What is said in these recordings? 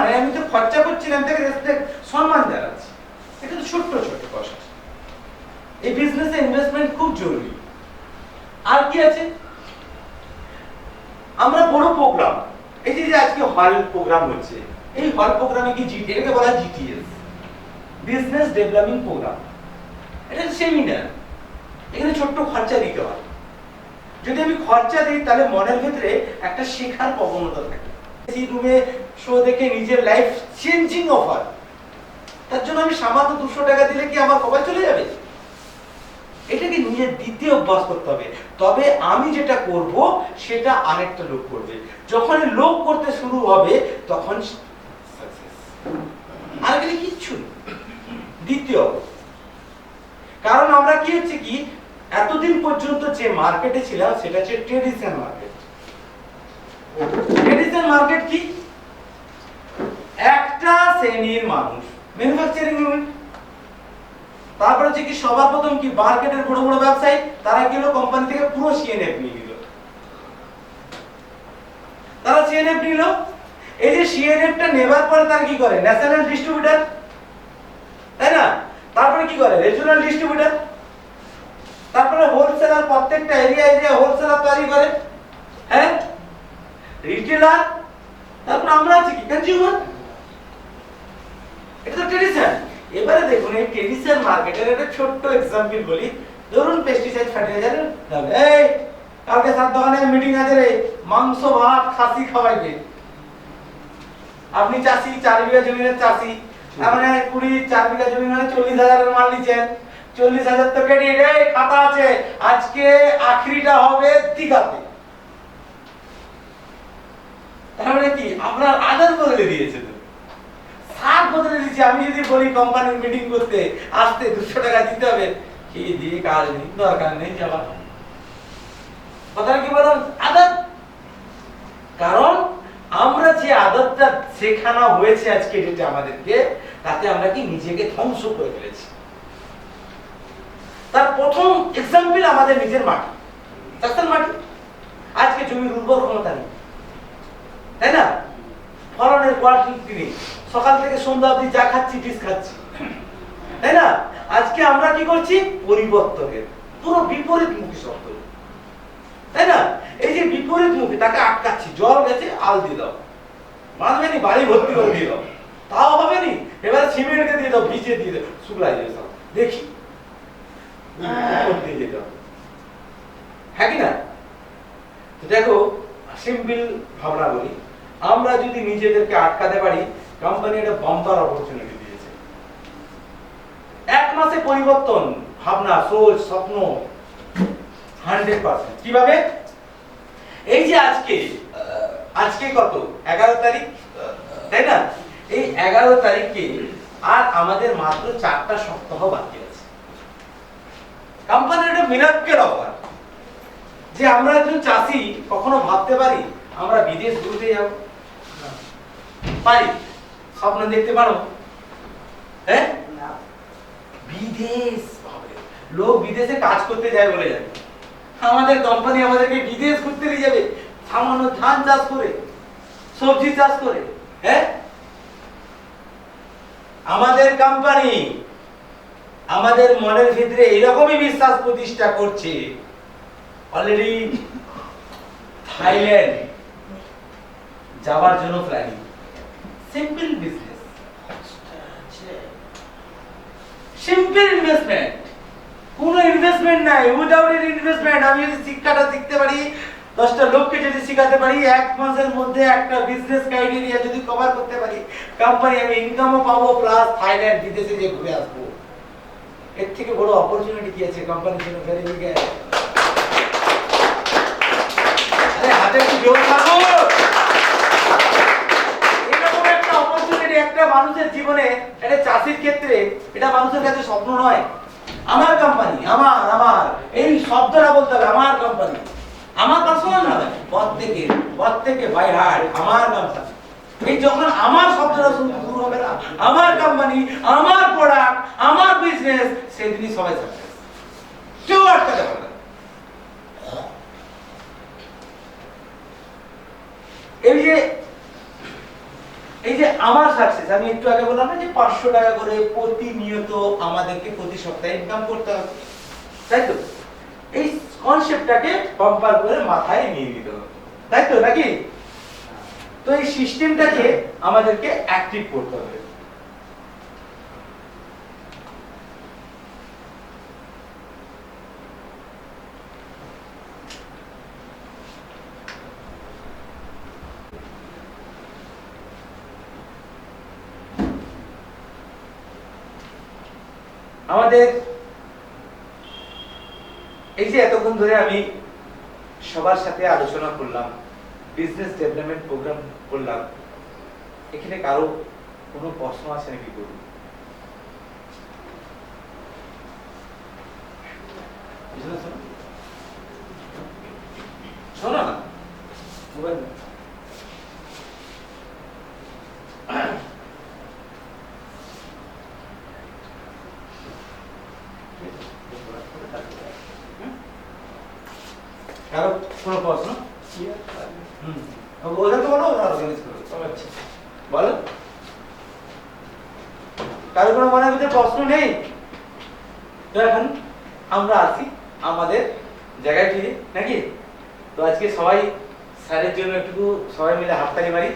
মানে আমি তো খরচা করছিলাম থেকে রেসপেক্ট সম্মান জানাচ্ছি। এটা তো ছোট্ট ছোট্ট কষ্ট। এই বিজনেসে ইনভেস্টমেন্ট খুব জরুরি। আর কি আছে? আমরা বড় প্রোগ্রাম, এই যে আজকে হল প্রোগ্রাম হচ্ছে, এই হল প্রোগ্রামে কি এটাকে বলা হয় জিটিএস, বিজনেস ডেভেলপিং প্রোগ্রাম। এটা সেমিনার, এখানে ছোট্ট খরচা দিতে হয়। যদি আমি খরচা দিই তাহলে মনের ভিতরে একটা শেখার প্রবণতা থাকে। এই রুমে শো দেখে নিজের লাইফ চেঞ্জিং অফার, তার জন্য আমি সামান্য 200 টাকা দিলে কি আমার কপাল চলে যাবে? এটাকে নিজের দিতে অভ্যাস করতে হবে। তবে আমি যেটা করব সেটা আরেকটা লোক করবে। যখন লোক করতে শুরু হবে তখন সাকসেস। আর কিচ্ছু দ্বিতীয়, কারণ আমরা কি হচ্ছে কি এতদিন পর্যন্ত যে মার্কেটে ছিলাম সেটা হচ্ছে ট্রেডিশনাল মার্কেট। ট্রেডিশনাল মার্কেট কি? একটা শ্রেণীর মানুষ, ম্যানুফ্যাকচারিং ইউনিট। তারপরে হচ্ছে কি সবার প্রথম কি মার্কেটের বড় বড় ব্যবসায়ী, তারা গেল কোম্পানি থেকে পুরো সিএনএফ নিয়ে নিল। তারা সিএনএফ নিল, এই যে সিএনএফটা নেবার পরে তারা কি করে? ন্যাশনাল ডিস্ট্রিবিউটর, তাই না? তারপরে কি করে? রিজিওনাল ডিস্ট্রিবিউটর, তারপরে হোলসেলার, প্রত্যেকটা এরিয়া এরিয়া হোলসেলার তৈরি করে, হ্যাঁ, রিটেলার, তারপর আমরা আছি কি কনজিউমার। এটা তো ট্রেডিশন। এবারে দেখুন এই ট্রেডিশনাল মার্কেটের একটা ছোট্ট এক্সাম্পল বলি। ধরুন পেস্টিসাইড ফার্টিলাইজার দাও, এই কালকে সাত দোকানে মিটিং আছে রে, মাংস ভাত খাসি খাওয়াইবে। আপনি চাষি, 4 বিঘা জমির চাষি, মানে 4 বিঘা জমি মানে 40,000 মাল নিচ্ছেন। 40,000 তো ক্রেডিট, এই খাতা আছে, আজকে আখরিটা হবে দিঘাতে। তাহলে কি আপনার আদার বদলে দিয়েছে, তো সার বদলে দিয়েছে। আমি যদি বলি কোম্পানির মিটিং করতে আসতে 200 টাকা দিতে হবে, কি দিয়ে কাজ নেই, দরকার নেই যাওয়া। কথা কি বলুন? আদত। কারণ আমরা যে আদতটা শেখানো হয়েছে আজকে ডেটে আমাদেরকে, তাতে আমরা কি নিজেকে ধ্বংস করে ফেলেছি। তার প্রথম এক্সাম্পল আমাদের নিজের মাটি, চাষের মাটি। আজকে জমির উর্বর ক্ষমতা নেই, তাই না? ফলনের কোয়ালিটি নেই, সকাল থেকে সন্ধ্যা অবধি যা খাচ্ছি ডিস খাচ্ছি, তাই না? আজকে আমরা কি করছি? পরিবর্তনের পুরো বিপরীত মুখী শব্দ, তাই না? এই যে বিপরীত মুখী, তাকে আটকাচ্ছি। জল গেছে, আল দিয়ে দাও, বাঁধবে নি, বাড়ি ভর্তি করে দিয়ে দাও, তাও হবে নি। এবার সিমেন্টকে দিয়ে দাও, ভিজে দিয়ে দাও, শুকলাই দিয়ে দাও, দেখি দিয়ে যেতে হবে, হ্যাঁ কি না? তো দেখো সিম্পল ভাবনা বলি, আমরা যদি নিজেদেরকে আটকাতে পারি, কোম্পানি একটা বাম্পার অপরচুনিটি দিয়েছে। 1 মাসে পরিবর্তন, ভাবনা, সোচ, স্বপ্ন 100%। কিভাবে? এই যে আজকে কত? 11 তারিখ, তাই না? এই 11 তারিখে আর আমাদের মাত্র 4টা সপ্তাহ বাকি আছে। কোম্পানির একটা মিরাক্কেল অফার, যে আমরা একজন চাষি কখনো ভাবতে পারি আমরা বিদেশ ঘুরতে যাব? পারি? স্বপ্ন দেখতে পারো? হ্যাঁ, বিদেশ। লোক বিদেশে কাজ করতে যায় বলে জানি, আমাদের কোম্পানি আমাদেরকে বিদেশ ঘুরতে নিয়ে যাবে, সামান্য ধান চাষ করে, সবজি চাষ করে। হ্যাঁ, আমাদের কোম্পানি আমাদের মনের ভিতরে এরকমই বিশ্বাস প্রতিষ্ঠা করছে। অলরেডি থাইল্যান্ড যাওয়ার জন্য planning. Simple business, simple investment, কোনো ইনভেস্টমেন্ট নাই, উইদাউট এন ইনভেস্টমেন্ট। আমি যদি শিক্ষাটা শিখতে পারি, 10টা লোককে যদি শিখাতে পারি, 1 মাসের মধ্যে একটা বিজনেস ক্রাইটেরিয়া যদি কভার করতে পারি, কোম্পানি আমি ইনকামও পাবো, প্লাস থাইল্যান্ড বিদেশে যে ঘুরে আসবো। এর থেকে বড় অপরচুনিটি কি আছে কোম্পানির জন্য? Very big. আরে হাতে কি জোর থাকো, এরকম একটা অপরচুনিটি একটা মানুষের জীবনে, এটা চাষির ক্ষেত্রে এটা মানুষের কাছে স্বপ্ন নয়। আমার কোম্পানি, আমার এই শব্দটা বলতে হবে, আমার কোম্পানি, আমার পার্সোনাল না, প্রত্যেকে বাই হার্ট আমার কোম্পানি। এই যখন আমার শব্দটা শুরু হবে না, আমার কোম্পানি, আমার প্রোডাক্ট, আমার বিজনেস, সেদিনই সবাই সাকসেস। কেউ আটকাতে পারবে না। এই যে আমার সাকসেস, আমি একটু আগে বললাম না যে 500 টাকা করে প্রতিনিয়ত আমাদেরকে প্রতি সপ্তাহে ইনকাম করতে হবে, তাই তো? এই কনসেপ্টটাকে বাম্পার করে মাথায় নিয়ে নিতে হবে, তাই তো নাকি? তো এই সিস্টেমটাকে আমাদেরকে অ্যাক্টিভ করতে হবে। আমাদের এই যে এতক্ষণ ধরে আমি সবার সাথে আলোচনা করলাম, বিজনেস ডেভেলপমেন্ট প্রোগ্রাম করলাম, এখানে কারো কোনো প্রশ্ন আছে নাকি? করুন, শোনো না মোবাইল কারো কোনো প্রশ্ন? ওদের তো বলো, ওরা অর্গানাইজ করবে। আচ্ছা বলো, কারো কোনো মনের ভিতরে প্রশ্ন নেই? তো এখন আমরা আসি আমাদের জায়গায় ফিরে নাকি? তো আজকে সবাই স্যারের জন্য একটু সবাই মিলে হাততালি মারি।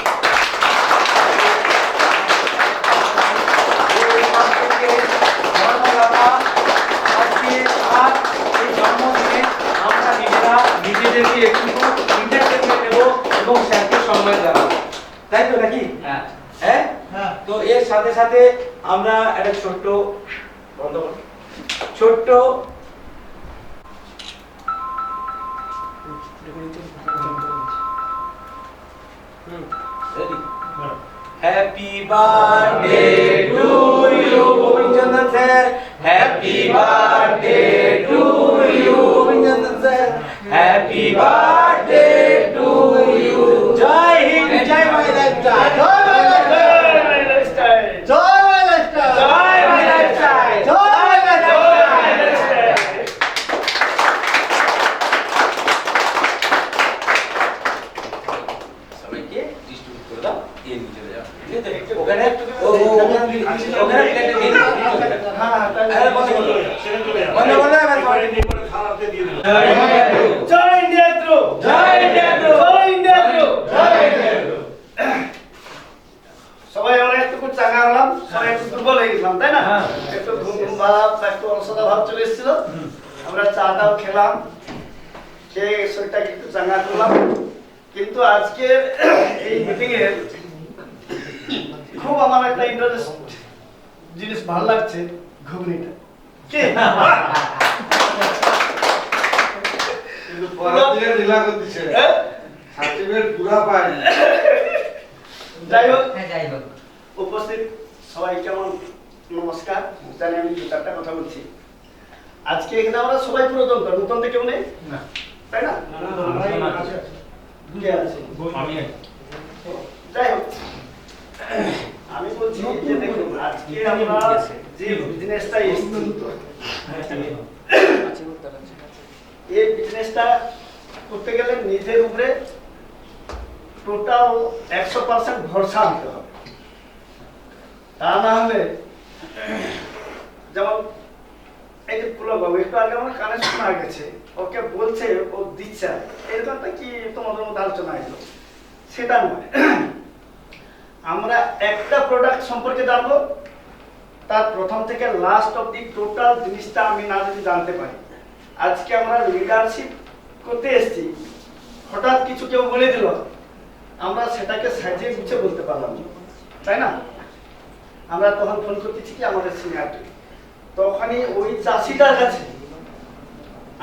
জন্মদিনে আমরা নিজেরা নিজেদেরকে একটু এন্টারটেইনমেন্ট নেব এবং স্যারকে সম্মান জানাবো, তাই তো নাকি? হ্যাঁ হ্যাঁ। তো এর সাথে সাথে আমরা একটা ছোট্ট happy birthday to you Gobindachandra sir, happy birthday to you Gobindachandra sir, happy birthday to you. জয় হিন্দ, জয় মাই লাইফস্টাইল, জয় মাই লাইফস্টাইল, জয় মাই লাইফস্টাইল, জয় মাই লাইফস্টাইল, জয় মাই লাইফস্টাইল। সবাইকে ডিস্ট্রিবিউট করে দাও, দিয়ে নিয়ে চলে যাও। ওখানে প্লেটে দিয়ে দাও। হ্যাঁ তাহলে বন্ধ করো, বন্ধ করো, এবার সবাই নিয়ে পরে খাওয়াতে দিয়ে দাও। জয় ইন্ডিয়া ট্রু, জয় ইন্ডিয়া ট্রু, জয় ইন্ডিয়া ট্রু, জয় ইন্ডিয়া ট্রু। সবাই আমরা একটু চাঙ্গা হলাম, সবাই একটু দুর্বল হয়ে গেছিলাম, তাই না? একটু ঘুম ভাব, একটু অলসতা ভাব চলে এসেছিল। আমরা চাটাও খেলাম, খেয়ে শরীরটাকে একটু চাঙ্গা করলাম। কিন্তু আজকের এই মিটিং এর খুব আমার একটা ইন্টারেস্ট জিনিস ভালো লাগছে, ঘুগনিটা। কে কিন্তু পরের দিকে ঢিলা করতেছে, সার্টিফিকেট পুরা পায়। যাই হোক, উপস্থিত সবাই কেমন নমস্কার জানি। আমি দু চারটা কথা বলছি। আজকে এখানে আমরা সবাই পুরাতন, নতুন তো কেউ নেই, তাই না? কে আছে? যাই হোক, আমি বলছি যে দেখুন, আজকে আমরা যে বিজনেসটা এই বিজনেসটা করতে গেলে নিজের উপরে টোটাল 100% ভরসা আনতে হবে। তা না হলে, যেমন এই যে পুলবাবু একটু আগে আমার কানে শোনা গেছে, ওকে বলছে ও দিচ্ছে, এরকমটা কি তোমাদের মধ্যে আলোচনা হলো? সেটা নয়। আমরা একটা প্রোডাক্ট সম্পর্কে জানবো, তার প্রথম থেকে লাস্ট অবধি টোটাল জিনিসটা আমি না যদি জানতে পারি, আজকে আমরা লিডারশিপ করতে এসেছি, হঠাৎ কিছু কেউ বলে দিল, আমরা সেটাকে সাজিয়ে গুছিয়ে বলতে পারলাম না, তাই না? আমরা তখন ফোন করতেছি কি আমাদের সিনিয়রকে, তখনই ওই চাষিটার কাছে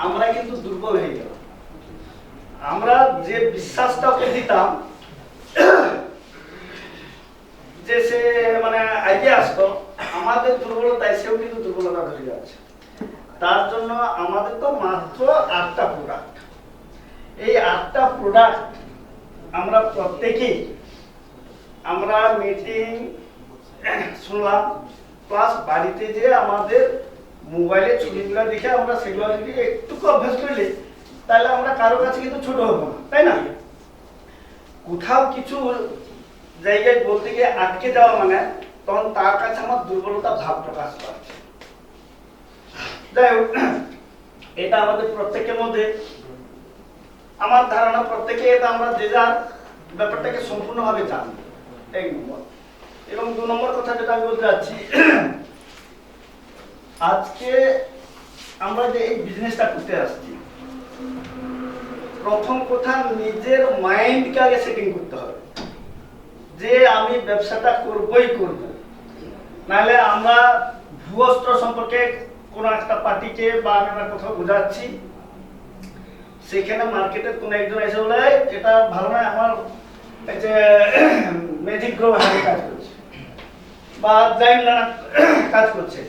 আমরা কিন্তু দুর্বল হয়ে গেলাম। আমরা যে বিশ্বাসটা ওকে দিতাম যে সে মানে আইডিয়া আসতো, আমাদের দুর্বলতায় সেও কিন্তু দুর্বলতা ধরে যাচ্ছে। তার জন্য আমাদের তো মাত্র 8টা প্রোডাক্ট। এই 8টা প্রোডাক্ট আমরা প্রত্যেকেই আমরা মিটিং শুনলাম, প্লাস বাড়িতে যে আমাদের মোবাইলে ছবিগুলো দেখে আমরা সেগুলো যদি একটু অভ্যাস করলে, তাহলে আমরা কারো কাছে কিন্তু ছোট হবো না, তাই না? কোথাও কিছু জায়গায় বলতে গিয়ে আটকে যাওয়া মানে তখন তার কাছে আমার দুর্বলতা ভাব প্রকাশ পাচ্ছে। যাই হোক, এটা আমাদের প্রত্যেকের মধ্যে, আমার ধারণা প্রত্যেকে এটা আমরা যে যার ব্যাপারটাকে সম্পূর্ণভাবে জানি, এক নম্বর। এবং 2 নম্বর কথা যেটা আমি বলতে চাচ্ছি, আজকে আমরা যে এই বিজনেসটা করতে আসছি, প্রথম কথা নিজের মাইন্ডকে আগে সেটিং করতে হবে যে আমি ব্যবসাটা করবই করব। নাহলে আমরা ভূয়স্ত্র সম্পর্কে কোনো একটা পার্টিকে বা আমরা কোথাও বোঝাচ্ছি, সেখানে মার্কেটের কোনো একজন এসে বলে এটা ভালো নয়, আমার এই যে ম্যাজিক গ্রো হাতে কাজ করছে বা যাই না কাজ করছে,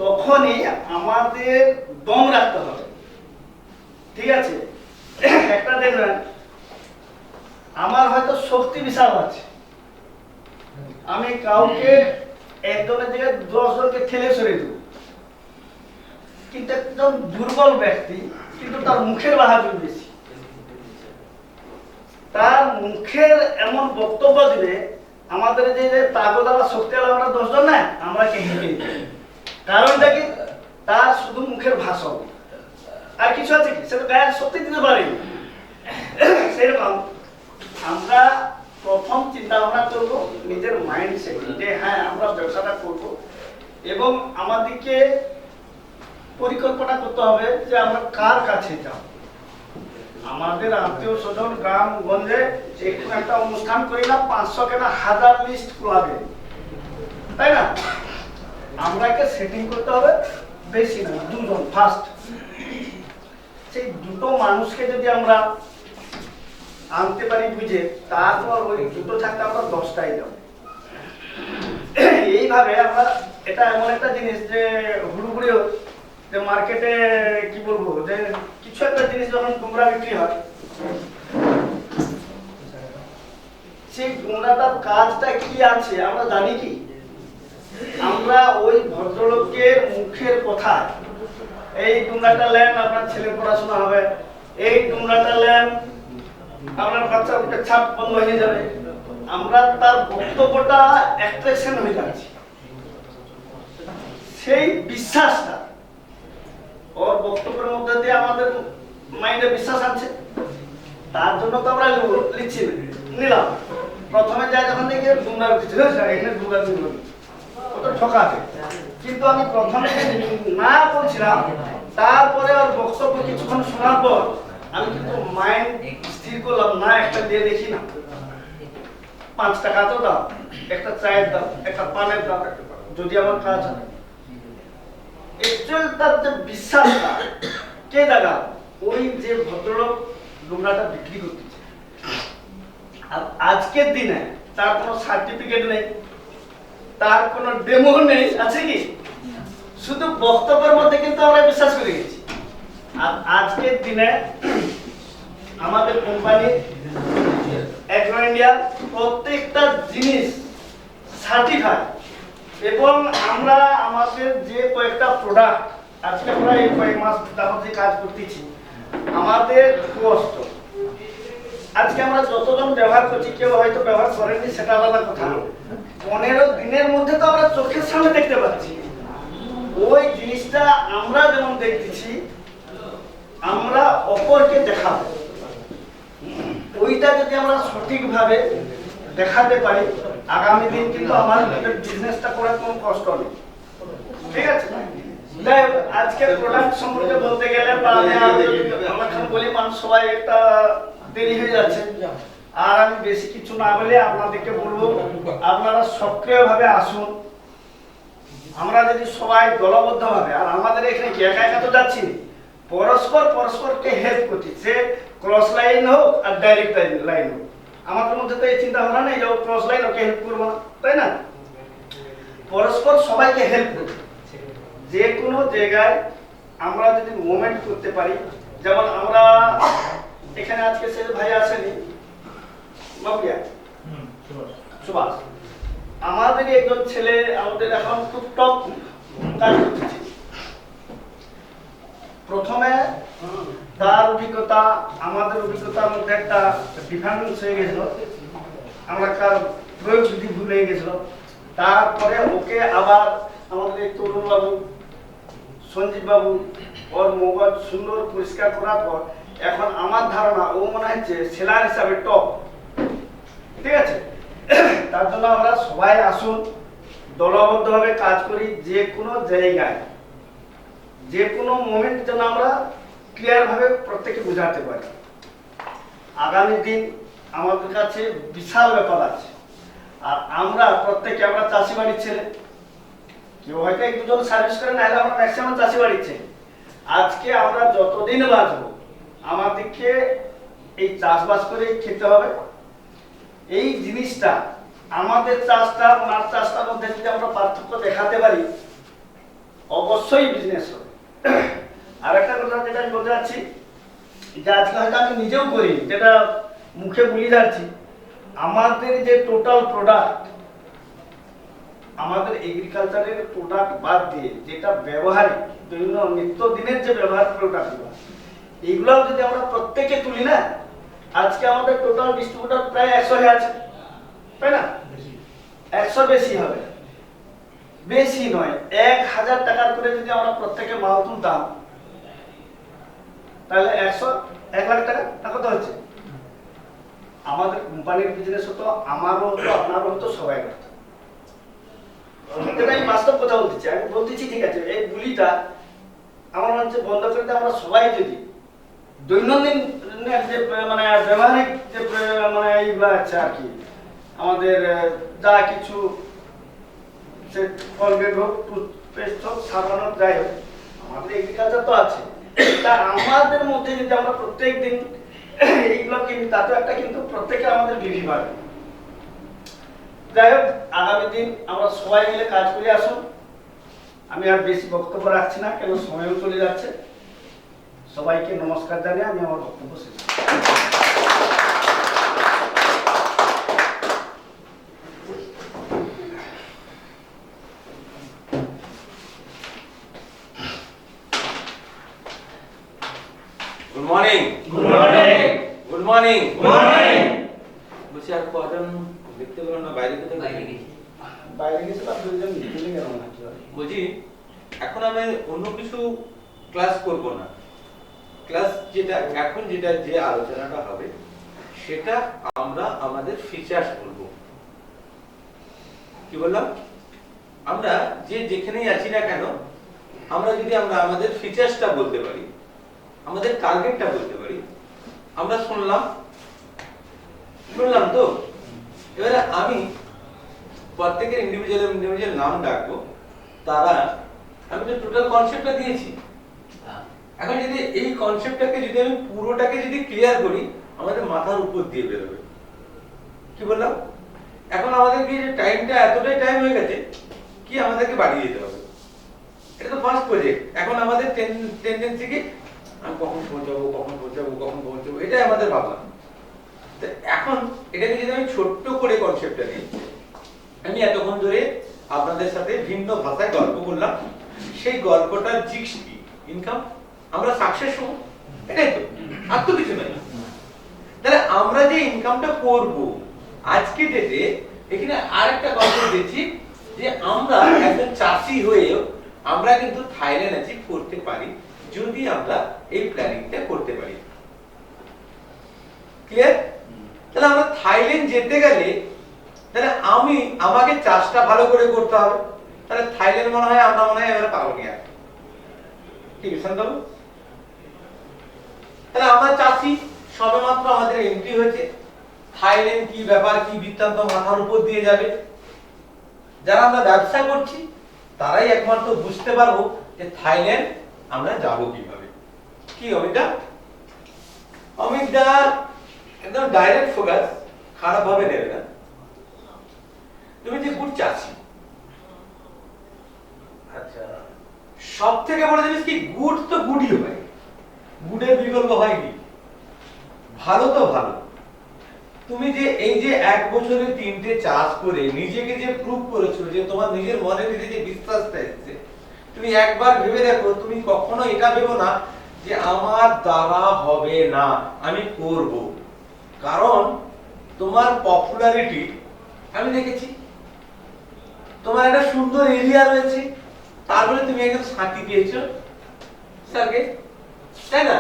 তখনই আমাদের দম রাখতে হবে। ঠিক আছে, একটা দেখবেন আমার হয়তো শক্তি বিশাল আছে, আমি কাউকে একজনের জায়গায় 10 জনকে ঠেলে সরিয়ে দেব, কিন্তু একজন দুর্বল ব্যক্তি কিন্তু তার মুখের বাহাদুর বেশি, তার মুখের এমন বক্তব্য দিবে আমাদের যে তাগদালা শক্তি আমরা 10 জন না আমরা কে হেঁটে, কারণটা কি তার শুধু মুখের ভাষণ, আর কিছু আছে কি সেটা গায়ের শক্তি দিতে পারেনি। সেরকম আমরা প্রথম চিন্তা ভাবনা করবো নিজের মাইন্ডসেট যে হ্যাঁ আমরা ব্যবসাটা করব, এবং আমাদেরকে পরিকল্পনা করতে হবে যে আমরা কার কাছে যাব। আমাদের আত্মীয় স্বজন গ্রামগঞ্জে একটু একটা অনুষ্ঠান করি না, 500 কেনা 1000 লিস্ট খোলাবে, তাই না? আমরাকে সেটিং করতে হবে বেশি না 2 জন ফার্স্ট। সেই 2টো মানুষকে যদি আমরা আনতে পারি বুঝে, তারপর ওই 2টো থাকতে আমরা 10টাই যাব। এইভাবে আমরা, এটা এমন একটা জিনিস যে হুড়ুহুড়ি যে মার্কেটে কি বলবো যে কিছু একটা জিনিস যখন গুমরা বিক্রি হয়, সেই গুমরাটার কাজটা কি আছে আমরা জানি কি? আমরা ওই ভদ্রলোকের মুখের কথা, এই গুমরাটা নেন আপনার ছেলে পড়াশোনা হবে, এই গুমরাটা নেন আপনার বাচ্চার মুখে ছাপ বন্ধ হয়ে যাবে, আমরা তার বক্তব্যটা অ্যাট্রাকশন হয়ে যাচ্ছে, সেই বিশ্বাসটা ওর বক্তব্যের মধ্যে দিয়ে আমাদের মাইন্ডে বিশ্বাস আছে, তার জন্য তো আমরা লিখছি নিলাম। প্রথমে যায় যখন দেখি গুমরা এখানে গুমরা ও তো ঠকাবে, কিন্তু আমি প্রথমে না বলছিলাম, তারপরে ওর বক্তব্য কিছুক্ষণ শোনার পর আমি কিন্তু মাইন্ড স্থির করলাম না, একটা দিয়ে দেখি না, 5 টাকা তো দাও, একটা চায়ের দাও, একটা পানের দাও, যদি আমার কাজ হয়। একচুয়ালি তার যে বিশ্বাসটা কে জায়গা, ওই যে ভদ্রলোক গুমরাটা বিক্রি করতেছে, আর আজকের দিনে তার কোনো সার্টিফিকেট নেই, তার কোনো ডেমো নেই, আছে কি? শুধু বক্তব্যের মধ্যে কিন্তু আমরা বিশ্বাস করে গেছি। আর আজকের দিনে আমাদের কোম্পানি অ্যাগ্রো ইন্ডিয়া প্রত্যেকটা জিনিস সার্টিফাইড, এবং আমরা আমাদের যে কয়েকটা প্রোডাক্ট আজকে আমরা এই কয়েক মাস যাবত যে কাজ করতেছি, আমাদের কষ্ট আজকে আমরা যতজন ব্যবহার করছি, কেউ হয়তো ব্যবহার করেনি সেটা আলাদা কথা, 15 দিনের মধ্যে তো আমরা চোখের সামনে দেখতে পাচ্ছি। ওই জিনিসটা আমরা যেমন দেখতেছি, আমরা অপরকে দেখাবো, ওইটা যদি আমরা সঠিকভাবে দেখাতে পারি, আগামী দিন কিন্তু আমার বিজনেসটা করার কোনো কষ্ট নেই। ঠিক আছে, যাই হোক, আজকের প্রোডাক্ট সম্পর্কে বলতে গেলে বা আমি বলি মানুষ সবাই একটা দেরি হয়ে যাচ্ছে, আর আমি বেশি কিছু না বলে আপনাদেরকে বলবো আপনারা সক্রিয়ভাবে আসুন। আমরা যদি সবাই দলবদ্ধভাবে, আর আমাদের এখানে কি একা একা তো যাচ্ছি, পরস্পরকে হেল্প করছি, সে ক্রস লাইন হোক আর ডাইরেক্ট লাইন হোক, আমাদের মধ্যে তো এই চিন্তা ভাবনা নেই যে ক্রস লাইন ওকে হেল্প করবো না, তাই না? পরস্পর সবাইকে হেল্প করি, যে কোনো জায়গায় আমরা যদি মুভমেন্ট করতে পারি। যেমন আমরা এখানে আজকে সে ভাই আসেনি, সুভাষ, আমাদের একজন ছেলে আমাদের এখন খুব টপ কাজ করতেছে। প্রথমে তার অভিজ্ঞতা আমাদের অভিজ্ঞতার মধ্যে একটা ডিফারেন্স হয়ে গেছিল। আমরা কার প্রয়োগ যদি ভুলে গেছিল, তারপরে ওকে আবার আমাদের এই তরুণ বাবু সঞ্জীব বাবু ওর মগজ সুন্দর পরিষ্কার করার পর এখন আমার ধারণা ও মনে হচ্ছে সেলার হিসাবে টপ। ঠিক আছে, তার জন্য আমরা সবাই আসুন, দলবদ্ধভাবে কাজ করি, যে কোনো জায়গায় যে কোনো মোমেন্ট যেন আমরা ক্লিয়ারভাবে প্রত্যেকে বোঝাতে পারি। আগামী দিন আমাদের কাছে বিশাল ব্যাপার আছে। আর আমরা প্রত্যেকে আমরা চাষি বাড়ির ছেলে, কেউ হয়তো এক দুজন সার্ভিস করে, না হলে আমরা ম্যাক্সিমাম চাষি বাড়ির ছেলে। আজকে আমরা যতদিন বাঁচবো আমাদেরকে এই চাষবাস করে খেতে হবে। এই জিনিসটা আমাদের চাষটা মাছ চাষটার মধ্যে যদি আমরা পার্থক্য দেখাতে পারি, অবশ্যই বিজনেস হবে। আর একটা কথা যেটা আমি বলতে চাচ্ছি, যে আজকে হয়তো আমি নিজেও করি, যেটা মুখে বলি যাচ্ছি, আমাদের যে টোটাল প্রোডাক্ট, আমাদের এগ্রিকালচারের প্রোডাক্ট বাদ দিয়ে যেটা ব্যবহারিক বিভিন্ন নিত্যদিনের যে ব্যবহার প্রোডাক্টগুলো, এইগুলো যদি আমরা প্রত্যেকে তুলি না, আজকে আমাদের টোটাল ডিস্ট্রিবিউটর প্রায় 100 হয়ে আছে, তাই না? 100 বেশি হবে, বেশি নয়, 1000 টাকার করে যদি আমরা প্রত্যেকে মাল তুলতাম, তাহলে 1 লাখ টাকা কত হচ্ছে? আমাদের কোম্পানির বিজনেস হতো, আমারও হতো, আপনারও হতো, সবাই করতো। আমি বাস্তব কথা বলতেছি, আমি বলতেছি ঠিক আছে, এই বুলিটা আমার মনে হচ্ছে বন্ধ করতে আমরা সবাই যদি দৈনন্দিন যে মানে ব্যবহারিক যে মানে এইগুলো আছে আর কি, আমাদের যা কিছু সে কলগেট হোক, টুথপেস্ট হোক, সাবান হোক, যাই হোক, আমাদের এগ্রিকালচার তো আছে, তা আমাদের মধ্যে যদি আমরা প্রত্যেক দিন এইগুলো কিনি, তাতে একটা কিন্তু প্রত্যেকে আমাদের বিধি পাবে। যাই হোক, আগামী দিন আমরা সবাই মিলে কাজ করে আসুন। আমি আর বেশি বক্তব্য রাখছি না, কেন সময়ও চলে যাচ্ছে। সবাইকে নমস্কার জানিয়ে আমি আমার বক্তব্য শেষ করছি। Good morning. Good morning. Good morning. Good morning. বলছি আর কজন দেখতে পেলাম না, বাইরে কোথায় বাইরে গেছি। বাইরে গেছিলাম, দুজন চলে গেল না কি হয়। বলছি এখন আমি অন্য কিছু ক্লাস করব না, ক্লাস যেটা এখন যেটা যে আলোচনাটা হবে সেটা আমরা আমাদের ফিচার্স বলবো। কি বললাম? আমরা যে যেখানেই আছি না কেন, আমরা যদি আমরা আমাদের ফিচার্সটা বলতে পারি, আমাদের টার্গেটটা বলতে পারি, আমরা শুনলাম তো, এবারে আমি প্রত্যেকের ইন্ডিভিজুয়াল নাম ডাকবো, তারা আমি তো টোটাল কনসেপ্টটা দিয়েছি। এখন যদি এই কনসেপ্টটাকে যদি আমি পুরোটাকে যদি ক্লিয়ার করি, আমাদের মাথার উপর দিয়ে বেরোবে। কি বললাম? এখন আমাদেরকে যে টাইমটা এতটাই টাইম হয়ে গেছে কি আমাদেরকে বাড়িয়ে যেতে হবে। এটা তো ফার্স্ট প্রজেক্ট। এখন আমাদের টেন্ডেন্সি কি আমি কখন পৌঁছাবো, এটাই আমাদের ভাবনা। তো এখন এটাকে যদি আমি ছোট্ট করে কনসেপ্টটা নিই, আমি এতক্ষণ ধরে আপনাদের সাথে ভিন্ন ভাষায় গল্প করলাম, সেই গল্পটার জিক্স কি? ইনকাম, আমরা সাকসেস হব, এটাই তো, আর তো কিছু নাই। তাহলে আমরা যে ইনকামটা করব আজকে ডেটে, এখানে আরেকটা গল্প দিচ্ছি যে আমরা একজন চাষি হয়েও আমরা কিন্তু থাইল্যান্ড অ্যাচিভ করতে পারি যদি আমরা এই প্ল্যানিংটা করতে পারি। ক্লিয়ার? তাহলে আমরা থাইল্যান্ড যেতে গেলে তাহলে আমাকে চাষটা ভালো করে করতে হবে। তাহলে থাইল্যান্ড মনে হয় এবারে পাবো না। কি শান্ত? তাহলে আমরা চাষি, সবেমাত্র আমাদের এন্ট্রি হয়েছে, থাইল্যান্ড কি ব্যাপার কি বৃত্তান্ত মাথার উপর দিয়ে যাবে। যারা আমরা ব্যবসা করছি তারাই একমাত্র বুঝতে পারবো যে থাইল্যান্ড আমরা যাব কিভাবে। কি অমিতা? অমিতা একদম ডাইরেক্ট ফোকাস, খারাপ ভাবে নেবে না। তুমি যে গুড় চাষি, আচ্ছা, সব থেকে বড় জিনিস কি, গুড় তো গুড়ই হয়, গুড়ের বিকল্প হয়নি। ভালো তো ভালো, তুমি যে এই যে 1 বছরে 3টে চাষ করে নিজেকে যে প্রুভ করেছো, যে তোমার নিজের মনে ভিতরে যে বিশ্বাসটা এসেছে, তুমি একবার ভেবে দেখো, তুমি কখনো এটা ভেবো না যে আমার দ্বারা হবে না, আমি করব। কারণ তোমার পপুলারিটি আমি দেখেছি, তোমার একটা সুন্দর এরিয়া রয়েছে, তারপরে তুমি একদম শান্তি পেয়েছো স্যারকে, তাই না?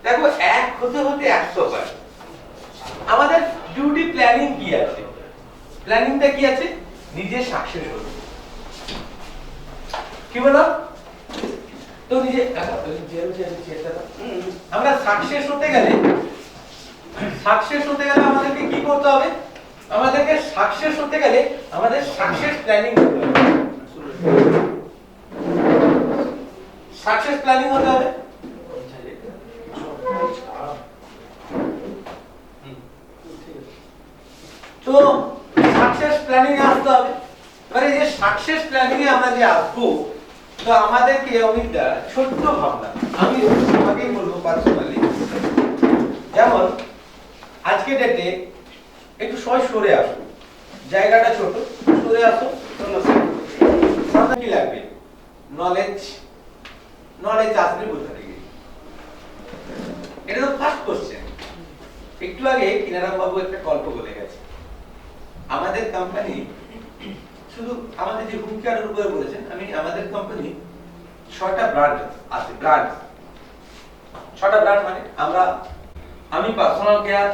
দেখো, এক হতে হতে 100 হয়। আমাদের ডিউটি প্ল্যানিং কি আছে? প্ল্যানিংটা কি আছে? নিজে সাকসেস হতে। কি বলো? তো নিজে আমরা সাকসেস হতে গেলে আমাদেরকে কি করতে হবে? আমাদেরকে সাকসেস হতে গেলে আমাদের সাকসেস প্ল্যানিং করতে হবে। সাকসেস প্ল্যানিং হতে হবে। তো সাকসেস প্ল্যানিং এ আসতে হবে। এবারে যে সাকসেস প্ল্যানিং এ আমরা যে আসবো, তো আমাদেরকে অনেকটা ছোট্ট ভাবনা, আমি তোমাকেই বলবো পার্সোনালি, যেমন আজকে ডেটে একটু সবাই সরে আসো, জায়গাটা ছোট, সরে আসো। সামনে কি লাগবে? নলেজ আসবে কোথা থেকে? এটা তো ফার্স্ট কোশ্চেন। একটু আগে কিনারাম বাবু একটা গল্প বলে গেছে। আমাদের কোম্পানি শুধু আমাদের যে হোম কেয়ারের উপরে বলেছেন, আমাদের কোম্পানি 6টা ব্রান্ড আছে। ব্রান্ড 6টা ব্রান্ড মানে আমি পার্সোনাল কেয়ার,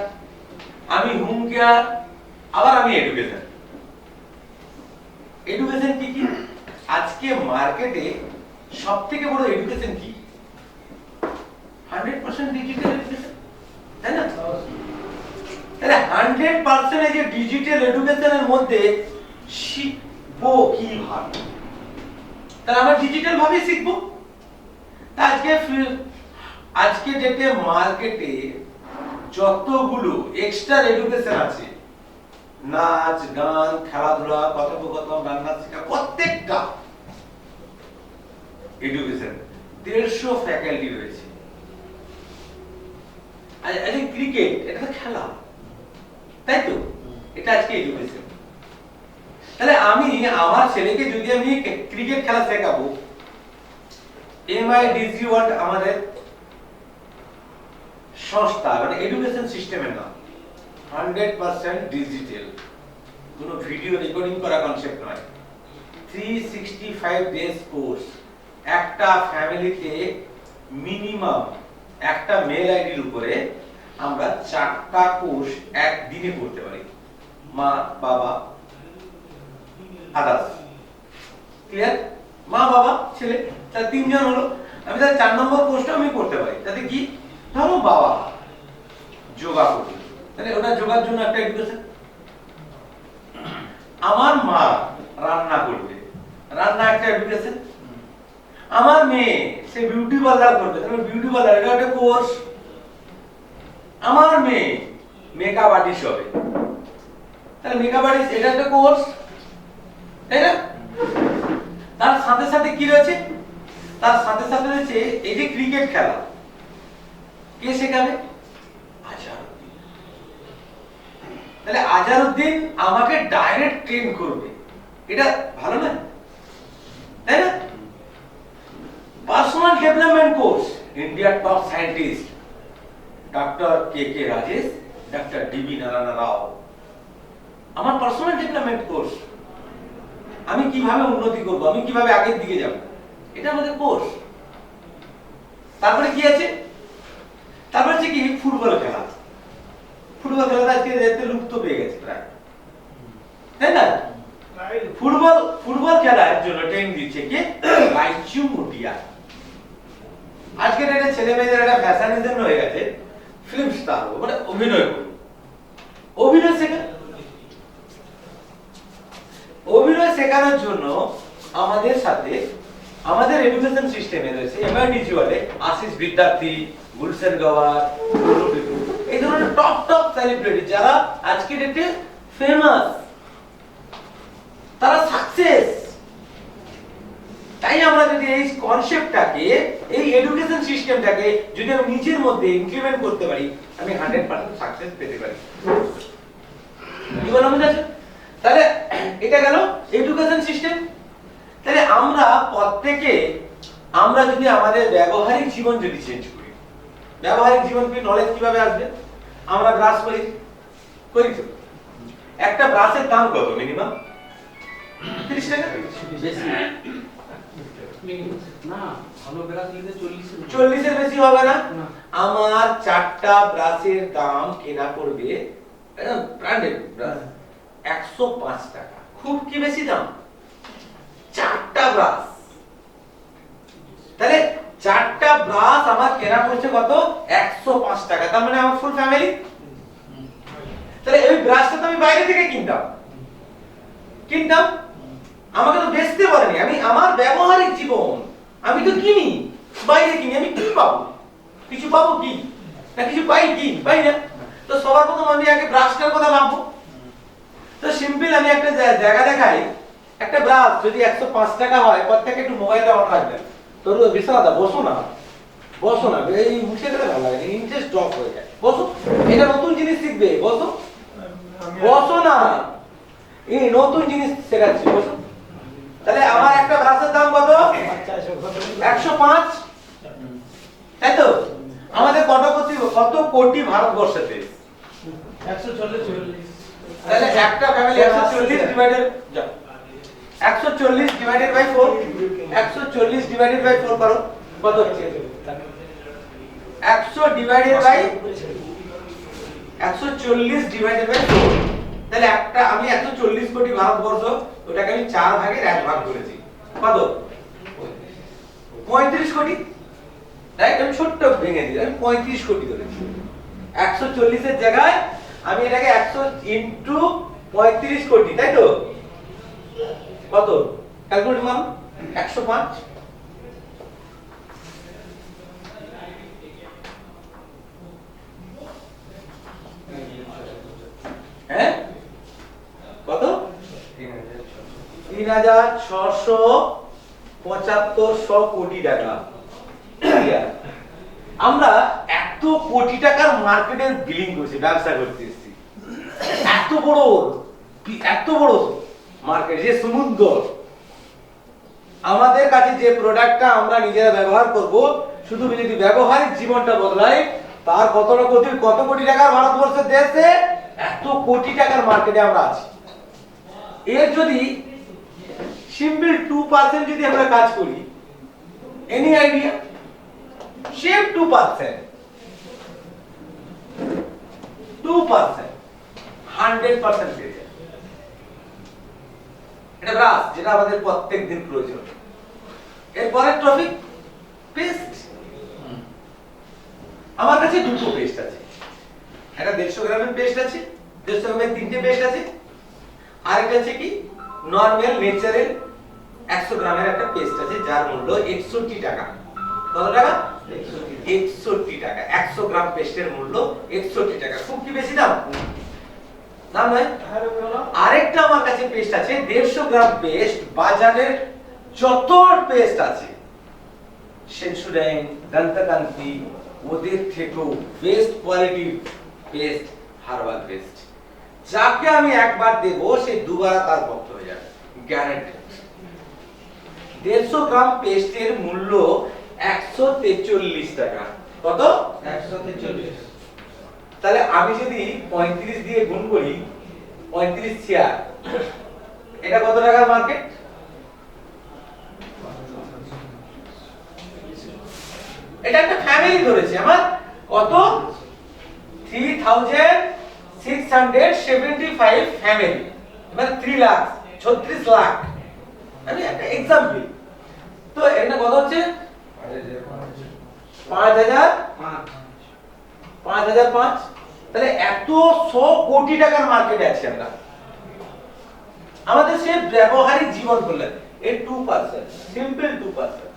আমি হোম কেয়ার, আবার আমি এডুকেশন। এডুকেশন কি কি? আজকে মার্কেটে সবথেকে বড় এডুকেশন কি? 100% ডিজিটাল এডুকেশন, তাই না? তাহলে 100% এই যে ডিজিটাল এডুকেশনের মধ্যে শিখবো কিভাবে? তাহলে আমরা ডিজিটাল ভাবে শিখবো। আজকে ডেটে মার্কেটে যতগুলো এক্সট্রা এডুকেশন আছে, নাচ, গান, খেলাধুলা, কথোপকথন, রান্না শেখা, প্রত্যেকটা এডুকেশন 150 ফ্যাকাল্টি রয়েছে। আজকে ক্রিকেট, এটা তো খেলা, তাই তো? এটা আজকে এডুকেশন। তাহলে আমি আমার ছেলেকে যদি আমি ক্রিকেট খেলা শেখাবো, MIDC ওয়ার্ল্ড আমাদের সংস্থা, মানে এডুকেশন সিস্টেমের নাম। 100% ডিজিটাল, কোনো ভিডিও রেকর্ডিং করা কনসেপ্ট নয়। 365 ডেজ কোর্স। একটা ফ্যামিলিতে মিনিমাম একটা মেল আইডির উপরে আমরা 4টা কোর্স একদিনে করতে পারি, মা, বাবা, আদার্স। ক্লিয়ার? মা, বাবা, ছেলে, তার 3 জন হলো। আমি তার 4 নম্বর কোর্সটা আমি করতে পারি। তাতে কি? ধরো বাবা যোগা করবে, তাহলে ওটা যোগার জন্য একটা এডুকেশন। আমার মা রান্না করবে, রান্না একটা এডুকেশন। আমার মেয়ে সে বিউটি পার্লার করবে, তাহলে বিউটি পার্লার এটা একটা কোর্স। আমার মেয়ে মেকআপ আর্টিস্ট হবে, তাহলে মেকআপ আর্টিস্ট এটা একটা কোর্স, তাই না? তার সাথে সাথে কি রয়েছে? তার সাথে সাথে রয়েছে এই যে ক্রিকেট খেলা, কে শেখাবে? আজহারউদ্দিন। তাহলে আজহারউদ্দিন আমাকে ডাইরেক্ট ট্রেন করবে, এটা ভালো না? তাই না? পার্সোনাল ডেভেলপমেন্ট কোর্স, ইন্ডিয়ার top scientist doctor KK Rajesh, doctor DB Narayan Rao. আমার পার্সোনাল ডেভেলপমেন্ট কোর্স, আমি কিভাবে উন্নতি করব, আমি কিভাবে আগের দিকে যাব, এটা আমাদের কোর্স। তারপরে কি আছে? তারপরে হচ্ছে কি? ফুটবল খেলা। ফুটবল খেলাটা আজকে দেখতে লুপ্ত পেয়ে গেছে প্রায়, তাই না? ফুটবল খেলার জন্য ট্রেনিং দিচ্ছে কে? রাইচু মুটিয়া। আজকে একটা ছেলে মেয়েদের একটা ফ্যাশনিজম হয়ে গেছে, ফিল্ম স্টার, মানে অভিনয় করবে, অভিনয় শেখা। অভিনয় শেখানোর জন্য আমাদের সাথে আমাদের এডুকেশন সিস্টেমে রয়েছে MIDC ওয়ার্ল্ডে আশিস বিদ্যার্থী, গুলশান গওয়ার, এই ধরনের টপ সেলিব্রিটি যারা আজকে ডেটে ফেমাস, তারা সাকসেস। তাই আমরা যদি এই কনসেপ্টটাকে, এই এডুকেশন সিস্টেমটাকে যদি আমি নিজের মধ্যে ইমপ্লিমেন্ট করতে পারি, আমি 100% সাকসেস পেতে পারি। কি বললাম? তাহলে এটা গেল এডুকেশন সিস্টেম। তাহলে আমরা প্রত্যেকে আমরা যদি আমাদের ব্যবহারিক জীবন যদি চেঞ্জ করি, ব্যবহারিক জীবন কি নলেজ কিভাবে আসবে? আমরা ব্রাশ করি, করেছো। একটা ব্রাশের দাম কত মিনিমাম? 30 টাকা। বেশি না, ভালো ব্রাশ নিলে 40 এর বেশি হবে না। না। আমার 4টা ব্রাশের দাম কেনা পড়বে, ব্র্যান্ডেড ব্রাশ, 105 টাকা। খুব কি বেশি দাম? 4টা ব্রাশ, তাহলে 4টা ব্রাশ আমার কেনা পড়ছে কত? 105 টাকা। তার মানে আমার ফুল ফ্যামিলি। তাহলে এই ব্রাশটা তো আমি বাইরে থেকে কিনতাম, আমাকে তো বেচতে পারেনি। আমি আমার ব্যবহারিক জীবন আমি তো কিনি, বাইরে কিনি। আমি কি পাবো? কিছু পাবো কি না? কিছু পাই কি? পাই না। তো সবার প্রথম আমি আগে ব্রাশটার কথা ভাববো। তো সিম্পল আমি একটা জায়গা দেখাই। একটা ব্রাশ যদি 105 টাকা হয়, প্রত্যেকে একটু মোবাইলটা অন রাখবেন। তোর বিশ্বনাথা বসো না, বসো না, এই উঠে গেলে ভালো লাগে, ইন্টারেস্ট ড্রপ হয়ে যায়। বসো, এটা নতুন জিনিস শিখবে। বসো, বসো না, এই নতুন জিনিস শেখাচ্ছি। বসো। তাহলে আমার একটা ব্রাশের দাম কত? 105, তাই তো? আমাদের কত কোটি ভারতবর্ষেতে? 140। তাহলে একটা family 140 divided 140 divided by 4, 140 divided by 4 করো, কত হচ্ছে? 100 ডিভাইডেড বাই 140 ডিভাইডেড বাই 4। তাহলে একটা আমি 140 কোটি ভারতবর্ষ, ওটাকে আমি 4 ভাগের 1 ভাগ করেছি। কত? 35 কোটি। রাইট? আমি ছোট্ট ভেঙে দিই, আমি 35 কোটি ধরেছি। 140 এর জায়গায় আমি এটাকে 100 ইনটু 35 কোটি, তাই তো? কত? ক্যালকুলেট মারো। 105। হ্যাঁ, কত? 3,675 কোটি টাকা। আমরা এত কোটি টাকার মার্কেটের বিলিং করছি, ব্যবসা করতে এসেছি। এত বড় মার্কেট, যে সমুদ্র। আমাদের কাছে যে প্রোডাক্টটা আমরা নিজেরা ব্যবহার করব, শুধু যদি ব্যবহারিক জীবনটা বদলাই, তার কত কোটি টাকার ভারতবর্ষের দেশে এত কোটি টাকার মার্কেটে আমরা আছি। এর যদি সিম্পল 2% যদি আমরা কাজ করি, এনি আইডিয়া? সেম 2%, 100% পেয়ে যায়। এটা ব্রাশ, যেটা আমাদের প্রত্যেক দিন প্রয়োজন। এরপরে টপিক পেস্ট। আমার কাছে দুটো পেস্ট আছে। একটা 150 গ্রামের পেস্ট আছে, 150 গ্রামের 3টে পেস্ট আছে। আরেকটা আছে কি নরমাল নেচারাল 100 গ্রামের একটা পেস্ট আছে, যার মূল্য 61 টাকা। কত টাকা? 61 টাকা। 100 গ্রাম পেস্টের মূল্য 61 টাকা। খুব কি বেশি দাম? দাম নয়। আরেকটা আমার কাছে পেস্ট আছে 150 গ্রাম পেস্ট। বাজারের যত পেস্ট আছে, সেন্সোডাইন, দন্তকান্তি, ওদের থেকেও বেস্ট কোয়ালিটির পেস্ট হার্বাল পেস্ট। যাকে আমি একবার দেব, সে দুবার তার ভক্ত হয়ে যাবে, গ্যারান্টি। 150 গ্রাম পেস্টের মূল্য 143 টাকা। কত? 143। তাহলে আমি যদি 35 দিয়ে গুণ করি, 35 শেয়ার, এটা কত টাকার মার্কেট? এটা একটা ফ্যামিলি ধরেছে আমার, কত? 3675 ফ্যামিলি, মানে 3 লাখ, 36 লাখ। আমি একটা এক্সাম্পল। তো এটা কত হচ্ছে? 5005। তাহলে এত 100 কোটি টাকার মার্কেটে আছে আমরা। আমাদের সে ব্যবহারিক জীবন করলেন এই 2%, সিম্পল 2%,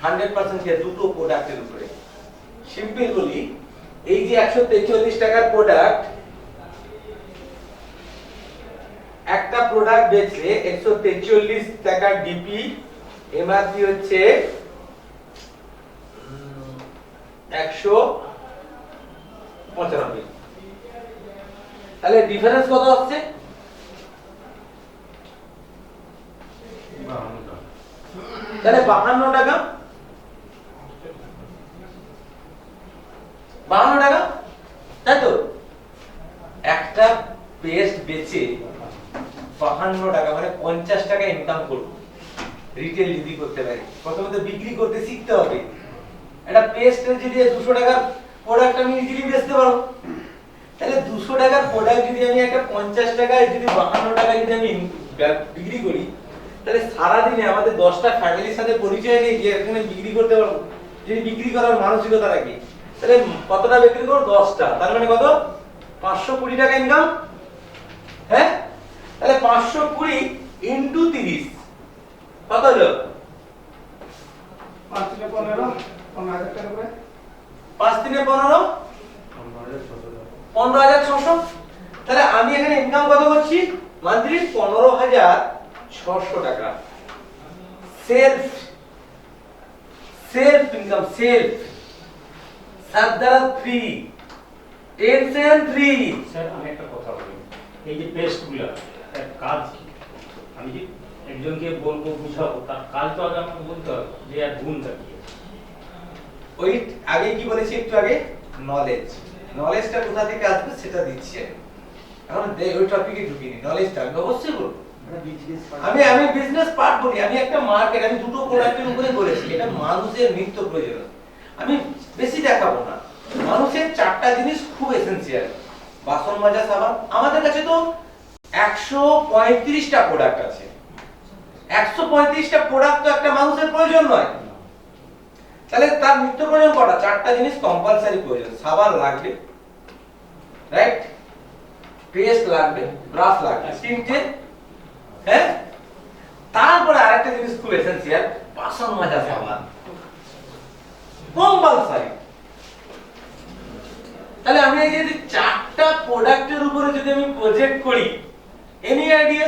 100% কে দুটো প্রোডাক্টের উপরে। সিম্পল বলি, এই যে 143 টাকার প্রোডাক্ট, একটা প্রোডাক্ট বেচলে 143 টাকা ডিপি, এমআরপি হচ্ছে 195। তাহলে ডিফারেন্স কত হচ্ছে? 52 টাকা। তাহলে 52 টাকা, 52 টাকা, তাই তো? পেস্ট বেচে 52 টাকা মানে 50 টাকা ইনকাম করব রিটেল যদি করতে পারি। প্রথমে তো বিক্রি করতে শিখতে হবে। একটা পেস্টের যদি 200 টাকার প্রোডাক্ট আমি ইজিলি বেচতে পারবো, তাহলে 200 টাকার প্রোডাক্ট যদি আমি একটা 50 টাকায় যদি 52 টাকা যদি আমি বিক্রি করি, তাহলে সারা দিনে আমাদের 10টা ফ্যামিলির সাথে পরিচয় নিয়ে গিয়ে এখানে বিক্রি করতে পারবো। যদি বিক্রি করার মানসিকতা রাখি, তাহলে কতটা বিক্রি করব? 10টা, তার মানে কত? 520 টাকা ইনকাম। হ্যাঁ, তাহলে 520 ইনটু 30 কত হলো? 5 থেকে 15 15,000 টাকা করে। 5 থেকে 15 15,600। তাহলে আমি এখানে ইনকাম কত করছি? মান্থলি 15,600 টাকা। সেলফ ইনকাম, সেলফ সাবধারা 3 টেনশন 3। স্যার আমি একটা কথা বলি, এই যে পেস্টগুলো তার কাজ কি? আমি যে একজনকে বলবো বুঝাবো, তার কাজ তো আগে আমাকে বলতে হবে যে এর গুণটা কি। ওই আগে কি বলেছি একটু আগে, নলেজটা কোথা থেকে আসবে সেটা দিচ্ছি এখন। ওই টপিকে ঢুকিনি, নলেজটা আমি অবশ্যই বলবো। আমি বিজনেস পার্ট বলি, আমি একটা মার্কেট, আমি দুটো প্রোডাক্টের উপরে বলেছি, এটা মানুষের নিত্য প্রয়োজন। আমি বেশি দেখাবো না। মানুষের 4টা জিনিস খুব এসেনশিয়াল। বাসন মাজা সাবান, আমাদের কাছে তো 135টা প্রোডাক্ট আছে। 135টা প্রোডাক্ট তো একটা মানুষের প্রয়োজন নয়। তাহলে তার নিত্য প্রয়োজন কটা? 4টা জিনিস কম্পালসারি প্রয়োজন। সাবান লাগবে, রাইট, পেস্ট লাগবে, ব্রাশ লাগবে, 3টে। হ্যাঁ, তারপরে আরেকটা জিনিস খুব এসেনশিয়াল, বাসন মাজা সাবান কম্পালসারি। তাহলে আমি এই যে 4টা প্রোডাক্টের উপরে যদি আমি প্রজেক্ট করি, এনি আইডিয়া?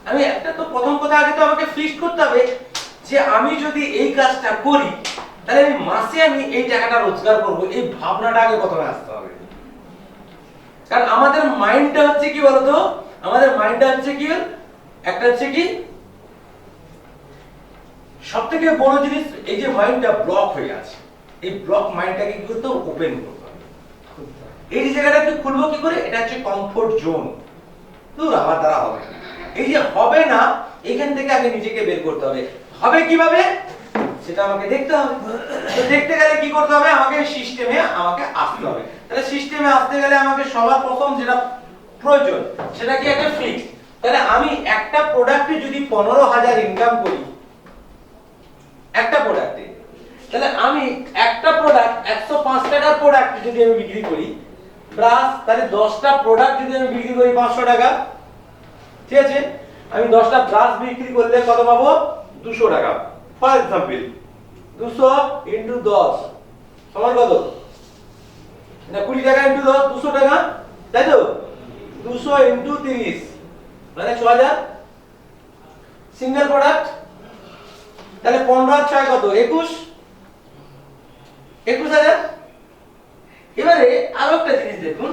আমি একটা তো প্রথম কথা আগে তো আমাকে ফিক্স করতে হবে যে আমি যদি এই কাজটা করি, তাহলে আমি মাসে আমি এই টাকাটা রোজগার করব। এই ভাবনাটা আগে প্রথমে আসতে হবে। কারণ আমাদের মাইন্ডটা হচ্ছে কি বলতো, আমাদের মাইন্ডটা হচ্ছে কি, একটা হচ্ছে কি সবথেকে বড় জিনিস, এই যে মাইন্ডটা ব্লক হয়ে আছে, এই ব্লক মাইন্ডটাকে কি করতে হবে? ওপেন করতে হবে। এই জায়গাটা কি খুলবো কি করে? এটা হচ্ছে কমফোর্ট জোন। দূর, আমার দ্বারা হবে না। এই যে হবে না, এখান থেকে আগে নিজেকে বের করতে হবে। হবে কিভাবে সেটা আমাকে দেখতে হবে। তো দেখতে গেলে কি করতে হবে? আমাকে সিস্টেমে আমাকে আসতে হবে। তাহলে সিস্টেমে আসতে গেলে আমাকে সবার প্রথম যেটা প্রয়োজন সেটা কি? একটা ফিক্স। তাহলে আমি একটা প্রোডাক্টে যদি 15,000 ইনকাম করি একটা প্রোডাক্টে, তাহলে আমি একটা প্রোডাক্ট 105 টাকার প্রোডাক্ট যদি আমি বিক্রি করি, প্লাস তাহলে 10টা প্রোডাক্ট যদি আমি বিক্রি করি 500 টাকা, ঠিক আছে? আমি 10টা ব্রাশ বিক্রি করলে কত পাবো? 200 টাকা। ফর এক্সাম্পল 200 ইনটু 10 সমান কত? না 20 টাকা ইনটু 10 200 টাকা, তাই তো? 200 ইনটু 30 মানে 6000 সিঙ্গেল প্রোডাক্ট। তাহলে 15 আর 6 কত? 21,000। এবারে আরো একটা জিনিস দেখুন,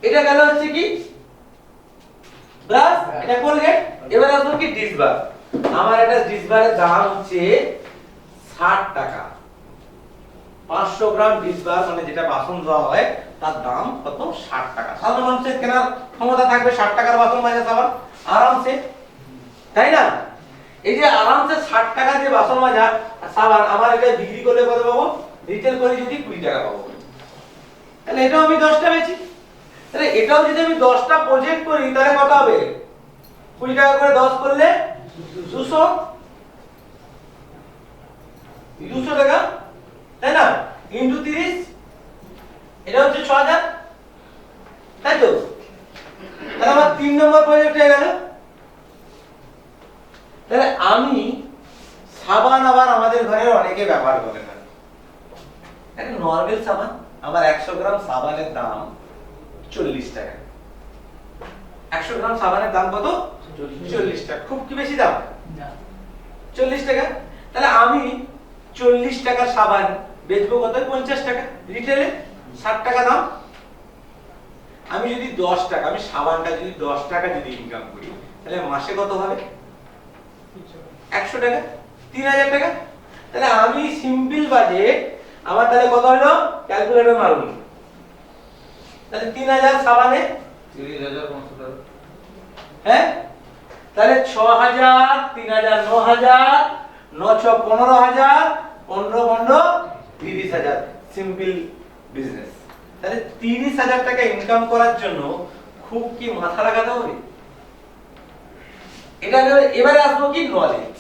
এটা গেল হচ্ছে কি ব্রাশ, এটা কোলগেট। এবারে আসবো কি ডিসবার। আমার একটা ডিসবারের দাম হচ্ছে 60 টাকা। 500 গ্রাম ডিসবার মানে যেটা বাসন ধোয়া হয় তার দাম কত? 60 টাকা। সাধারণ মানুষের কেনার ক্ষমতা থাকবে 60 টাকার বাসন মাজা সাবান আরামসে, তাই না? এই যে আরামসে 60 টাকা দিয়ে বাসন মাজা সাবান আমার এটা বিক্রি করলে কত পাবো? রিটেল করে যদি 20 টাকা পাবো। তাহলে এটাও আমি 10টা বেচি, তাহলে এটাও যদি আমি 10টা প্রজেক্ট করি তাহলে কত হবে? 20 টাকা করে 10 করলে 200 টাকা, তাই না? ইনটু 30 এটা হচ্ছে 6000, তাই তো? তাহলে আমার 3 নম্বর প্রজেক্ট হয়ে গেল। তাহলে আমি সাবান আবার আমাদের ঘরে অনেকে ব্যবহার করে না। একটা নরমাল সাবান, আমার 100 গ্রাম সাবানের দাম 40 টাকা। 100 গ্রাম সাবানের দাম কত? 40 টাকা। খুব কি বেশি দাম? না, 40 টাকা। তাহলে আমি 40 টাকার সাবান বেচবো কত? 50 টাকা। রিটেলে 60 টাকা দাম। আমি যদি 10 টাকা, আমি সাবানটা যদি 10 টাকা যদি ইনকাম করি, তাহলে মাসে কত হবে? 100 টাকা, 3000 টাকা। তাহলে আমি সিম্পল বাজেট আমার তাহলে কত হলো? ক্যালকুলেটর মারুন। তাহলে 3000 সাবানে 30,500 টাকা। হ্যাঁ, তাহলে 6000, 3000, 9000, 9 15,000, 15 30,000, সিম্পল বিজনেস। তাহলে 30,000 টাকা ইনকাম করার জন্য খুব কি মাথা লাগাতে হবে? এটা এবারে আসবো কি নলেজ।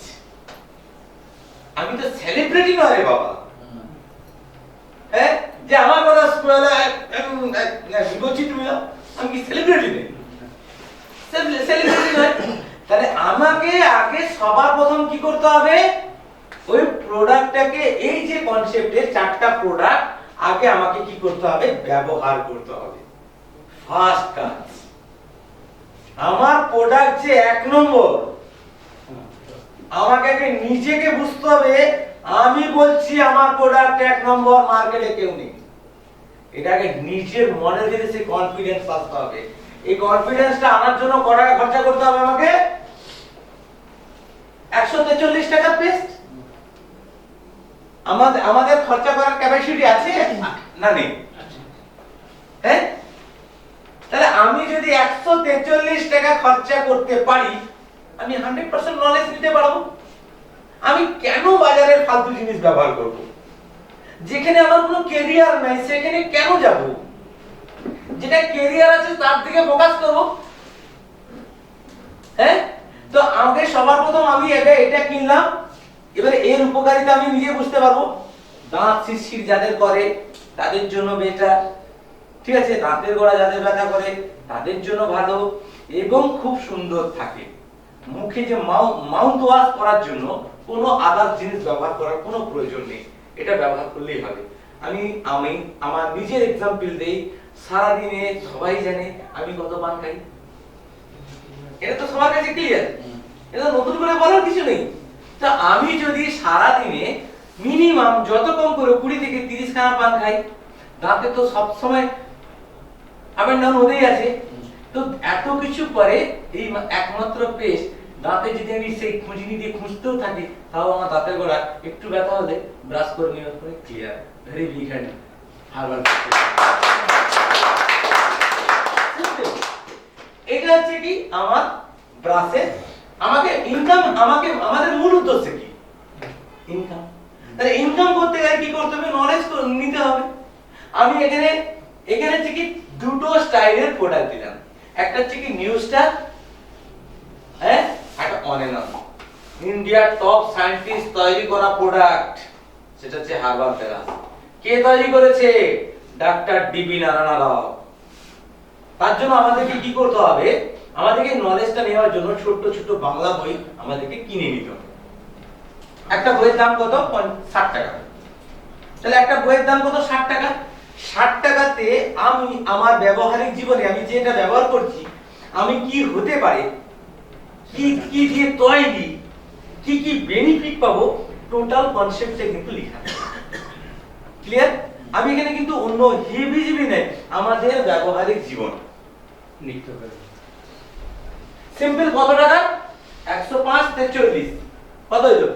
আমি তো সেলিব্রিটি নয় রে বাবা, হ্যাঁ, যে আমার কথা বলছি তুমি না, আমি কি সেলিব্রিটি নেই? সেলিব্রিটি নয়। তাহলে আমাকে আগে সবার প্রথম কি করতে হবে? ওই প্রোডাক্টটাকে, এই যে কনসেপ্টে 4টা প্রোডাক্ট আগে আমাকে কি করতে হবে? ব্যবহার করতে হবে। ফার্স্ট কাজ, আমার প্রোডাক্ট যে 1 নম্বর, আমাকে আগে নিজেকে বুঝতে হবে আমি বলছি আমার প্রোডাক্ট 1 নম্বর, মার্কেটে কেউ নেই। এটাকে নিজের মনে থেকে সে কনফিডেন্স আসতে হবে। এই কনফিডেন্সটা আনার জন্য কত টাকা খরচা করতে হবে আমাকে? 143 টাকা পেস্ট। আমাদের খরচা করার ক্যাপাসিটি আছে না নেই? হ্যাঁ, তাহলে আমি যদি 143 টাকা খরচা করতে পারি, আমি 100% নলেজ নিতে পারবো। আমি কেন বাজারের ফালতু জিনিস ব্যবহার করব? যেখানে আমার কোনো ক্যারিয়ার নাই সেখানে কেন যাব? যেটা ক্যারিয়ার আছে তার দিকে ফোকাস করব। হ্যাঁ, তো আমাকে সবার প্রথম আমি এটা কিনলাম, এবারে এর উপকারিতা আমি নিজে বুঝতে পারবো। দাঁত শিরশির যাদের করে তাদের জন্য বেটার, ঠিক আছে, দাঁতের গোড়া যাদের ব্যথা করে তাদের জন্য ভালো, এবং খুব সুন্দর থাকে। মুখে যে মাউথ ওয়াশ করার জন্য কোনো আদার জিনিস ব্যবহার করার কোনো প্রয়োজন নেই, এটা ব্যবহার করলেই হবে। আমি আমার নিজের এক্সাম্পল দেই। সারা দিনে সবাই জানে আমি কত পান খাই, এটা তো সবার কাছে ক্লিয়ার, এটা নতুন করে বলার কিছু নেই। তো আমি যদি সারা দিনে মিনিমাম যত কম করে 20 থেকে 30 খানা পান খাই, দাঁতে তো সব সময় আপ এন্ড ডাউন হতেই আছে। তো এত কিছু পরে এই একমাত্র পেস্ট, দাঁতে যদি আমি সেই খুঁজনি দিয়ে খুঁজতেও থাকি, তাও আমার দাঁতের গোড়া একটু ব্যথা হলে ব্রাশ করে নেওয়ার পরে clear, very big hand herbal. এটা হচ্ছে কি আমার ব্রাশে আমাকে ইনকাম, আমাদের মূল উদ্দেশ্য কি? ইনকাম। তাহলে ইনকাম করতে গেলে কি করতে হবে? নলেজ নিতে হবে। আমি এখানে হচ্ছে কি দুটো স্টাইলের প্রোডাক্ট দিলাম। একটা হচ্ছে কি নিউ স্টার, হ্যাঁ, একটা অন এন্ড অন। ইন্ডিয়ার টপ সায়েন্টিস্ট তৈরি করা প্রোডাক্ট, সেটা হচ্ছে হার্বাল থেরাপি। কে তৈরি করেছে? ডাক্তার ডিবি নারায়ণ রাও। তার জন্য আমাদেরকে কি করতে হবে? আমাদেরকে নলেজটা নেওয়ার জন্য ছোট ছোট বাংলা বই আমাদেরকে কিনে নিতে হবে। একটা বইয়ের দাম কত? 60 টাকা। তাহলে একটা বইয়ের দাম কত? 60 টাকা। 60 টাকাতে আমি আমার ব্যবহারিক জীবনে আমি যেটা ব্যবহার করছি, আমি কি হতে পারে, কি দিয়ে তৈরি, কি বেনিফিট পাবো, টোটাল কনসেপ্টে কিন্তু লেখা আছে। ক্লিয়ার? আমি এখানে কিন্তু অন্য হিবিজিবি নেই, আমাদের ব্যবহারিক জীবন নিত্য করে। সিম্পল কত টাকা? 105 + 40 কত হলো?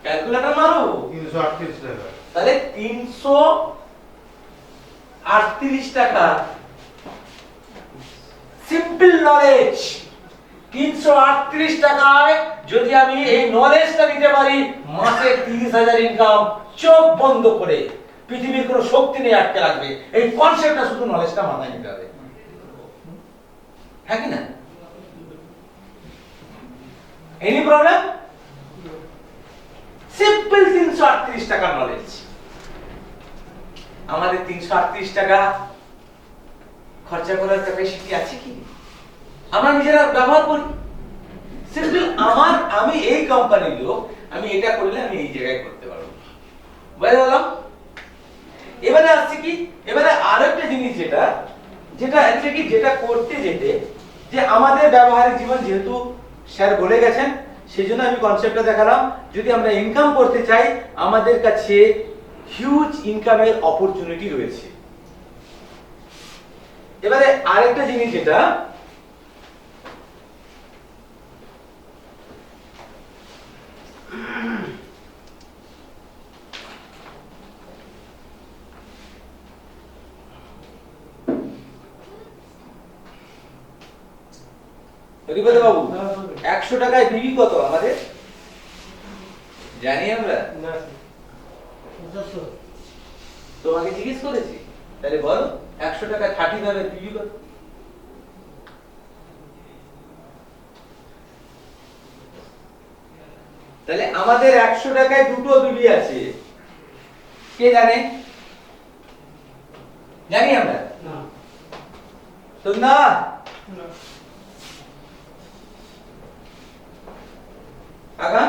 ক্যালকুলেটর মারো। 338 টাকা। তাহলে 338 টাকা। সিম্পল নলেজ 338 টাকায় যদি আমি এই নলেজটা নিতে পারি, মাসে 30,000 ইনকাম, চোখ বন্ধ করে। পৃথিবীর কোনো শক্তি নেই আটকে রাখবে। এই কনসেপ্টটা, শুধু নলেজটা মাথায় নিতে হবে। হ্যাঁ কি না? Any problem? সিম্পল 338 টাকা নলেজ। আমাদের 338 টাকা খরচা করার ক্যাপাসিটি আছে কি? আমরা নিজেরা ব্যবহার করি। সিম্পল আমি এই কোম্পানির লোক, আমি এটা করলে আমি এই জায়গায় করতে পারবো। বুঝে গেলাম? এবারে আসছে কি, এবারে আরেকটা জিনিস যেটা হচ্ছে কি, যেটা করতে যেতে যে আমাদের ব্যবহারিক জীবন যেহেতু স্যার বলে গেছেন, সেজন্য আমি কনসেপ্টটা দেখালাম। যদি আমরা ইনকাম করতে চাই, আমাদের কাছে হিউজ ইনকামের অপরচুনিটি রয়েছে। এবারে আরেকটা জিনিস যেটা হরিপদ বাবু 100 টাকায় বিবি কত আমাদের জানি আমরা তোমাকে জিজ্ঞেস করেছি তাহলে বলো 100 টাকায় 35 এর বিবি কত তাহলে আমাদের 100 টাকায় দুটো বিবি আছে কে জানে জানি আমরা তো না আগা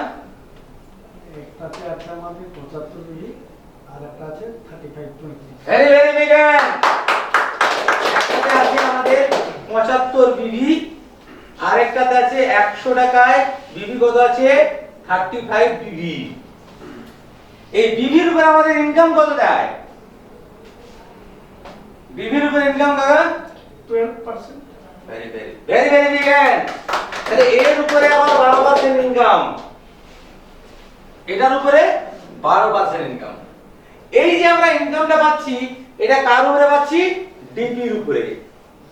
একটাতে আছে আমাদের 75 মিলি আর একটা আছে 35 20 ভেরি ভেরি বিগান একটাতে আছে আমাদের 75 বিবি আরেকটাতে আছে 100 টাকায় বিবি কত আছে 35 বিবি এই বিবির উপর আমাদের ইনকাম কত দেয় বিবির উপর ইনকাম কাকা 12%। Very very very very began তাহলে এর উপরে আবার 12% ইনকাম এটার উপরে 12% ইনকাম এই যে আমরা ইনকামটা পাচ্ছি এটা কার উপরে পাচ্ছি ডিপির উপরে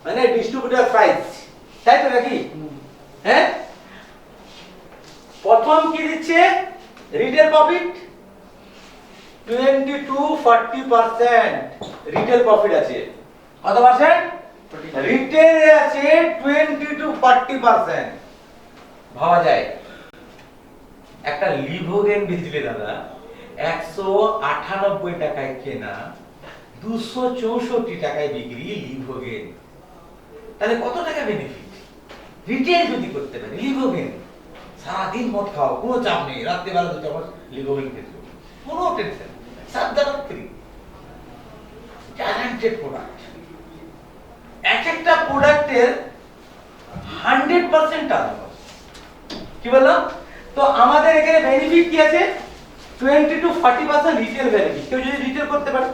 মানে ডিস্ট্রিবিউটর প্রাইস তাই তো নাকি হ্যাঁ প্রথম কি দিচ্ছে retail profit 20 to 40% retail profit আছে কত পার্সেন্ট রিটেল আছে 20 to 40% ভাবা যায় একটা লিভোগেন বেচলে দাদা 198 টাকায় কেনা 264 টাকায় বিক্রি লিভোগেন তাহলে কত টাকা বেনিফিট রিটেল যদি করতে পারে লিভোগেন সারাদিন মদ খাও কোনো চাপ নেই রাত্রে বেলা 2 চামচ লিভোগেন খেতে কোনো টেনশন সাবধান গ্যারান্টেড প্রোডাক্ট এক একটা প্রোডাক্টের 100% টার্নওভার কি বললাম তো আমাদের এখানে বেনিফিট কি আছে 20 to 40% রিটেল বেনিফিট কেউ যদি রিটেল করতে পারে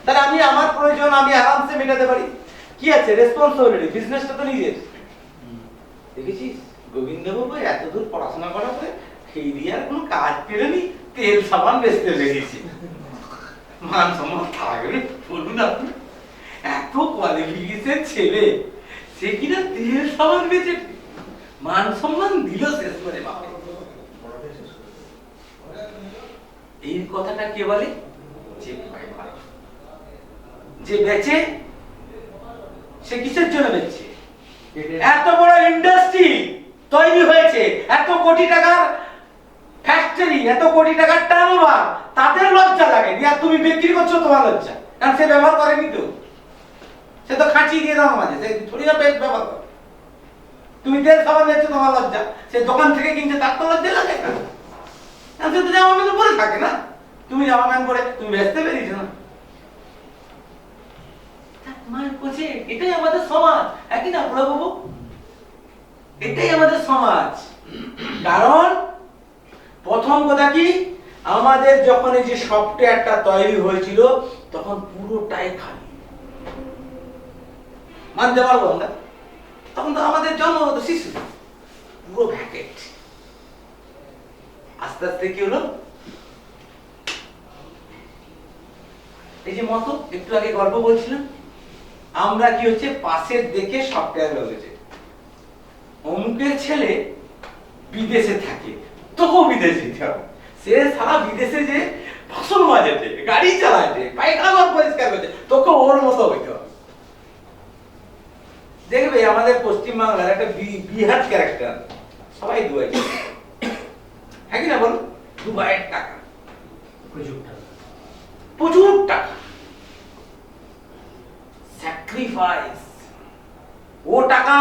তাহলে আমি আমার প্রয়োজন আমি আরামসে মেটাতে পারি কি আছে রেসপন্সিবিলিটি বিজনেসটা তো নিজের দেখেছিস গোবিন্দবাবু এত দূর পড়াশোনা করার পরে সেই দিয়ে আর কোনো কাজ পেলেনি তেল সাবান বেচতে লেগেছে মান সম্মান থাকবে বলুন আপনি এত কোয়ালিফিকেশন ছেলে সে কিনা তেল সাবান বেচে মান সম্মান দিল শেষ করে বাপে এই কথাটা কে বলে যে ভাই ভাই যে বেচে সে কিসের জন্য বেচছে এত বড় ইন্ডাস্ট্রি তৈরি হয়েছে এত কোটি টাকার ফ্যাক্টরি এত কোটি টাকার টার্নওভার তাদের লজ্জা লাগে আর তুমি বিক্রি করছো তোমার লজ্জা কারণ সে ব্যবহার করেনি তো সে তো খাঁচি দিয়ে দাও মাঝে সে থোড়ি না পেট ব্যবহার করে তুমি তেল সাবান বেচছো তোমার লজ্জা সে দোকান থেকে কিনছে তার তো লজ্জা লাগে কারণ সে তো জামা প্যান্ট পরে থাকে না তুমি জামা প্যান্ট পরে তুমি বেচতে পেরেছো না মানে বলছে এটাই আমাদের সমাজ একই না প্রভু এটাই আমাদের সমাজ কারণ প্রথম কথা কি আমাদের যখন এই যে সফটওয়্যারটা তৈরি হয়েছিল তখন পুরোটাই খালি মানতে পারবো আমরা তখন তো আমাদের জন্ম হতো শিশু পুরো ভ্যাকেট আস্তে আস্তে কি হলো এই যে মতো একটু আগে গল্প বলছিলাম আমরা কি হচ্ছে পাশের দেখে সফটওয়্যার রয়েছে অমুকের ছেলে বিদেশে থাকে তোকেও বিদেশে যেতে হবে সে সারা বিদেশে যে বাসন মাজেছে গাড়ি চালাচ্ছে পায়খানা পরিষ্কার করছে তোকে ওর মতো হইতে হবে দেখবে আমাদের পশ্চিমবাংলার একটা বিহার ক্যারেক্টার সবাই দুবাই হ্যাঁ কি না বল দুবাইয়ের টাকা প্রচুর টাকা স্যাক্রিফাইস ও টাকা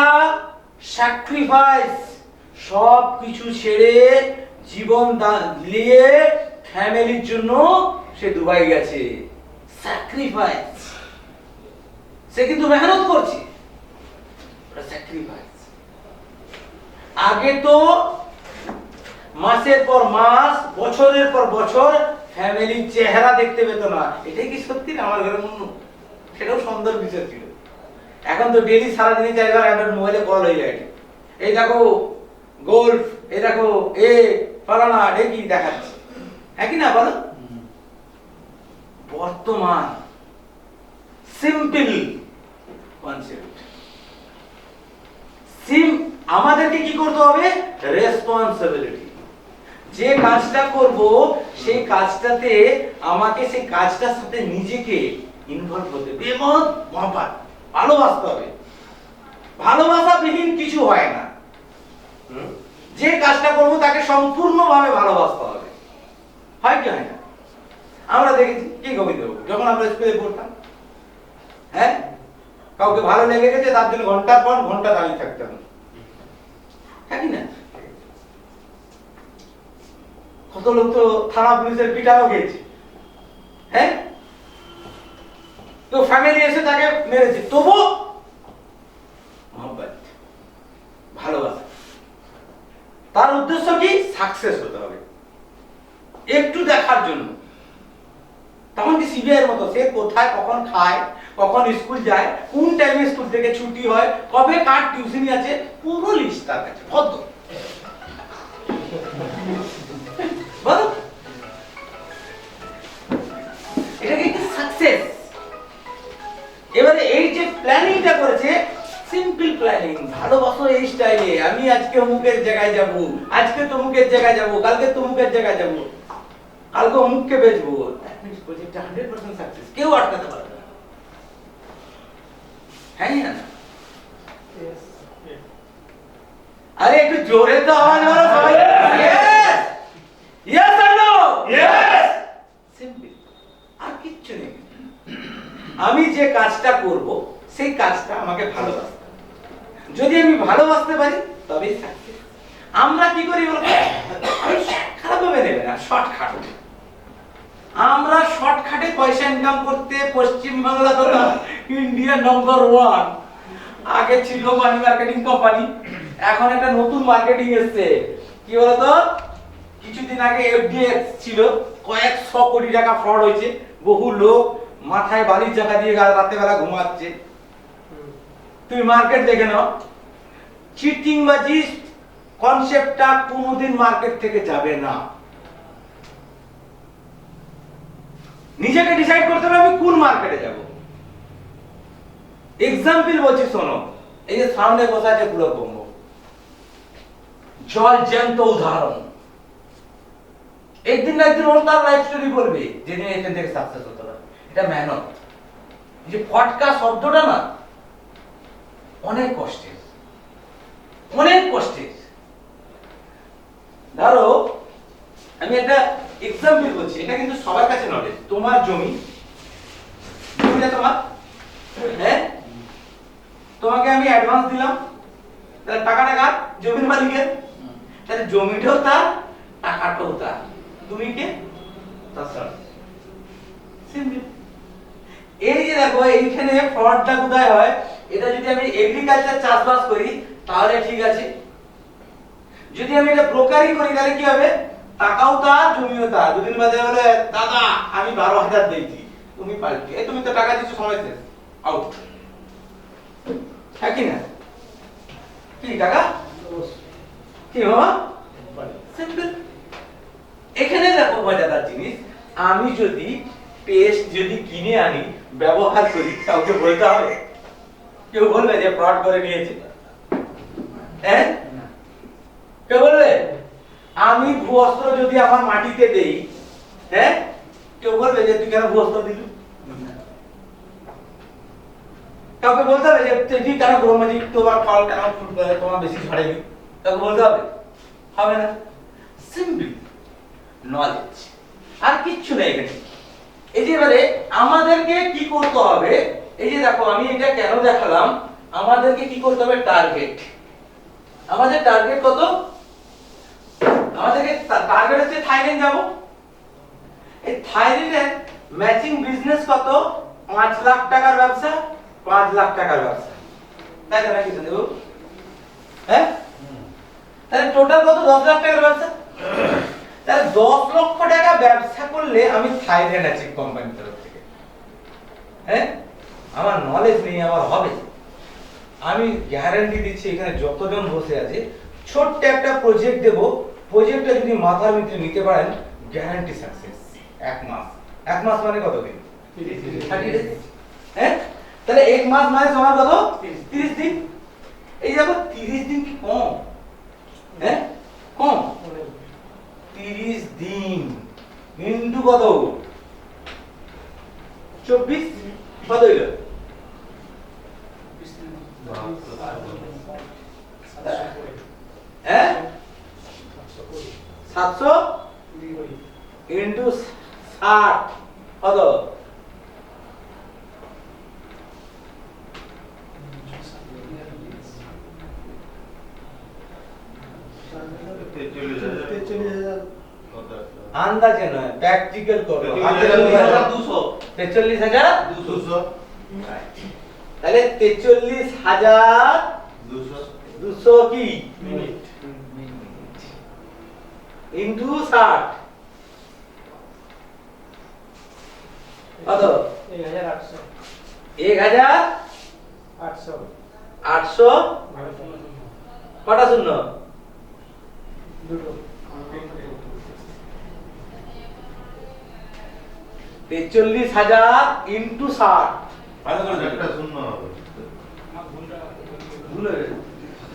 স্যাক্রিফাইস সব কিছু ছেড়ে জীবন দিয়ে ফ্যামিলির জন্য সে দুবাই গেছে স্যাক্রিফাইস সে কিন্তু মেহনত করছে স্যাক্রিফাইস আগে তো মাসের পর মাস বছরের পর বছর ফ্যামিলির চেহারা দেখতে পেত না এটাই কি সত্যি না আমার ঘরে মনে সেটাও সুন্দর বিষয় ছিল এখন তো ডেইলি সারাদিনে 4 বার অ্যান্ড্রয়েড মোবাইলে কল হয়ে যায় এই দেখো গোল্ফ এই দেখো এ ফলানা ঢেকি দেখাচ্ছে হ্যাঁ কি না বলো বর্তমান সিম্পল কনসেপ্ট আমাদেরকে কি করতে হবে? রেসপন্সিবিলিটি। যে কাজটা করব সেই কাজটাতে আমাকে সেই কাজটার সাথে নিজেকে ইনভলভ হতে হবে এবং মহব্বত, ভালোবাসতে হবে। ভালোবাসাবিহীন কিছু হয় না। যে কাজটা করব তাকে সম্পূর্ণভাবে ভালোবাসতে হবে। হয় কি হয় না? আমরা দেখেছি কি গোবিন্দ যখন আমরা স্কুলে পড়তাম, হ্যাঁ, কাউকে ভালো লেগে গেছে তার জন্য ঘন্টার পর ঘন্টা দাঁড়িয়ে থাকতাম, হ্যাঁ কি না? কত লোক তো থানা পুলিশের পিটাও খেয়েছে, হ্যাঁ, তো ফ্যামিলি এসে তাকে মেরেছে, তবু মহব্বত, ভালোবাসা। তার উদ্দেশ্য কি? সাকসেস হতে হবে, একটু দেখার জন্য। তখন কি সিবিআইয়ের মতো সে কোথায় কখন খায়, কখন স্কুল যায়, কোন টাইমে স্কুল থেকে ছুটি হয়, কবে কার টিউশনি আছে, পুরো লিস্ট তার কাছে ভদ্র। বলো, এটা কি সাকসেস? এবারে এই যে প্ল্যানিংটা করেছে, সিম্পল প্ল্যানিং, ভালোবাসো এই স্টাইলে, আমি আজকে অমুকের জায়গায় যাব, আজকে তমুকের জায়গায় যাব, কালকে তমুকের জায়গায় যাব, কালকে অমুককে বেচবো। দ্যাট মিন্স প্রজেক্টটা 100% সাকসেস, কেউ আটকাতে পারবে না। হ্যাঁ না? আরে একটু জোরে তো আওয়াজ মারো সবাই। ইয়েস ইয়েস আর নো? ইয়েস। সিম্পল, আর কিচ্ছু নেই। আমি যে কাজটা করব সেই কাজটা আমাকে ভালোবাসতে হবে। যদি আমি ভালোবাসতে পারি তবেই সাকসেস। আমরা কি করি বলতো? আমি খারাপ ভাবে নেবে না, শর্টকাট। আমরা শর্টকাটে পয়সা ইনকাম করতে পশ্চিম বাংলা তথা ইন্ডিয়া নম্বর 1। আগে ছিল মানি মার্কেটিং কোম্পানি, এখন একটা নতুন মার্কেটিং এসেছে। কি বলতো? কিছুদিন আগে এফডিএক্স ছিল, কয়েকশো কোটি টাকা ফ্রড হয়েছে, বহু লোক মাথায় বালির জায়গা দিয়ে রাতে বেলা ঘুমাচ্ছে। তুমি মার্কেট দেখে নাও, চিটিং বাজি কনসেপ্টটা কোনোদিন মার্কেট থেকে যাবে না। নিজেকে ডিসাইড করতে হবে আমি কোন মার্কেটে যাব। এক্সাম্পল বলছি শোনো, এই যে সামনে বসা আছে পুরোবঙ্গ, জল জ্যান্ত উদাহরণ। একদিন না একদিন ওর তার লাইফ স্টোরি বলবে, যেদিন এখান থেকে সাকসেস হতে পারে। এটা মেহনত। এই যে ফটকা শব্দটা না, অনেক কষ্টের, অনেক কষ্টের। ধরো আমি একটা এক্সাম্পল বলছি, এটা কিন্তু সবার কাছে নলেজ। তোমার জমিটা তোমার, হ্যাঁ, তোমাকে আমি অ্যাডভান্স দিলাম, তাহলে টাকাটা কার? জমির মালিকের। তাহলে জমিটাও তার, টাকাটাও তার। তুমি কে? তার। সিম্পল। এই যে দেখো এইখানে ফ্রডটা কোথায় হয়? এটা যদি আমি এগ্রিকালচার চাষবাস করি তাহলে ঠিক আছে, যদি আমি এটা ব্রোকারি করি তাহলে কি হবে? টাকাও তার, জমিও তার। দুদিন বাদে বলে দাদা আমি 12,000 দিয়েছি, তুমি পাল্টি, এই তুমি তো টাকা দিচ্ছ, সময় শেষ, আউট। হ্যাঁ কি না? কি টাকা কি বাবা? সিম্পল। এখানে দেখো মজাদার জিনিস, আমি যদি পেস্ট যদি কিনে আনি ব্যবহার করি, কাউকে বলতে হবে? কেউ বলবে যে ফ্রড করে নিয়েছে? হ্যাঁ, কেউ বলবে? আমি ভূবস্ত্র যদি আমার মাটিতে দেই, হ্যাঁ, কেউ বলবে যে তুই কেন ভূবস্ত্র দিলি? কাউকে বলতে হবে যে তুই কেন ব্রহ্মজি তোমার ফল কেন তোমার বেশি ঝরেনি? কাউকে বলতে হবে? হবে না। সিম্পল নলেজ, আর কিচ্ছু নেই এখানে। এই যে এবারে আমাদেরকে কি করতে হবে? এই যে দেখো আমি এটা কেন দেখালাম, আমাদেরকে কি করতে হবে? টার্গেট। আমাদের টার্গেট কত? আমাদেরকে টার্গেট হচ্ছে থাইল্যান্ড যাব। এই থাইল্যান্ডের ম্যাচিং বিজনেস কত? 5 লাখ টাকার ব্যবসা, 5 লাখ টাকার ব্যবসা, তাই তো নাকি দেবো? হ্যাঁ, তাহলে টোটাল কত? 10 লাখ টাকার ব্যবসা। তাহলে 10 লক্ষ টাকা ব্যবসা করলে আমি থাইল্যান্ড আছি কোম্পানির তরফ থেকে, হ্যাঁ, আমার নলেজ নেই, আমার হবে। আমি গ্যারান্টি দিচ্ছি এখানে যতজন বসে আছে, ছোট্ট একটা প্রজেক্ট দেব, প্রজেক্টটা যদি মাথার ভিতরে নিতে পারেন গ্যারান্টি সাকসেস। 1 মাস, 1 মাস মানে কত দিন? 30 days। হ্যাঁ, তাহলে 1 মাস মানে সময় কত? 30 দিন। এই দেখো 30 দিন কি কম? কত 24 কত হইল হ্যাঁ 700 ইন্টু 60 কত আন্দাজে নয় প্র্যাকটিক্যাল করো 43200 তাহলে 43200 কি ইনটু 60 কত 1800 কটা শূন্য তেচল্লিশ হাজার ইন্টু 60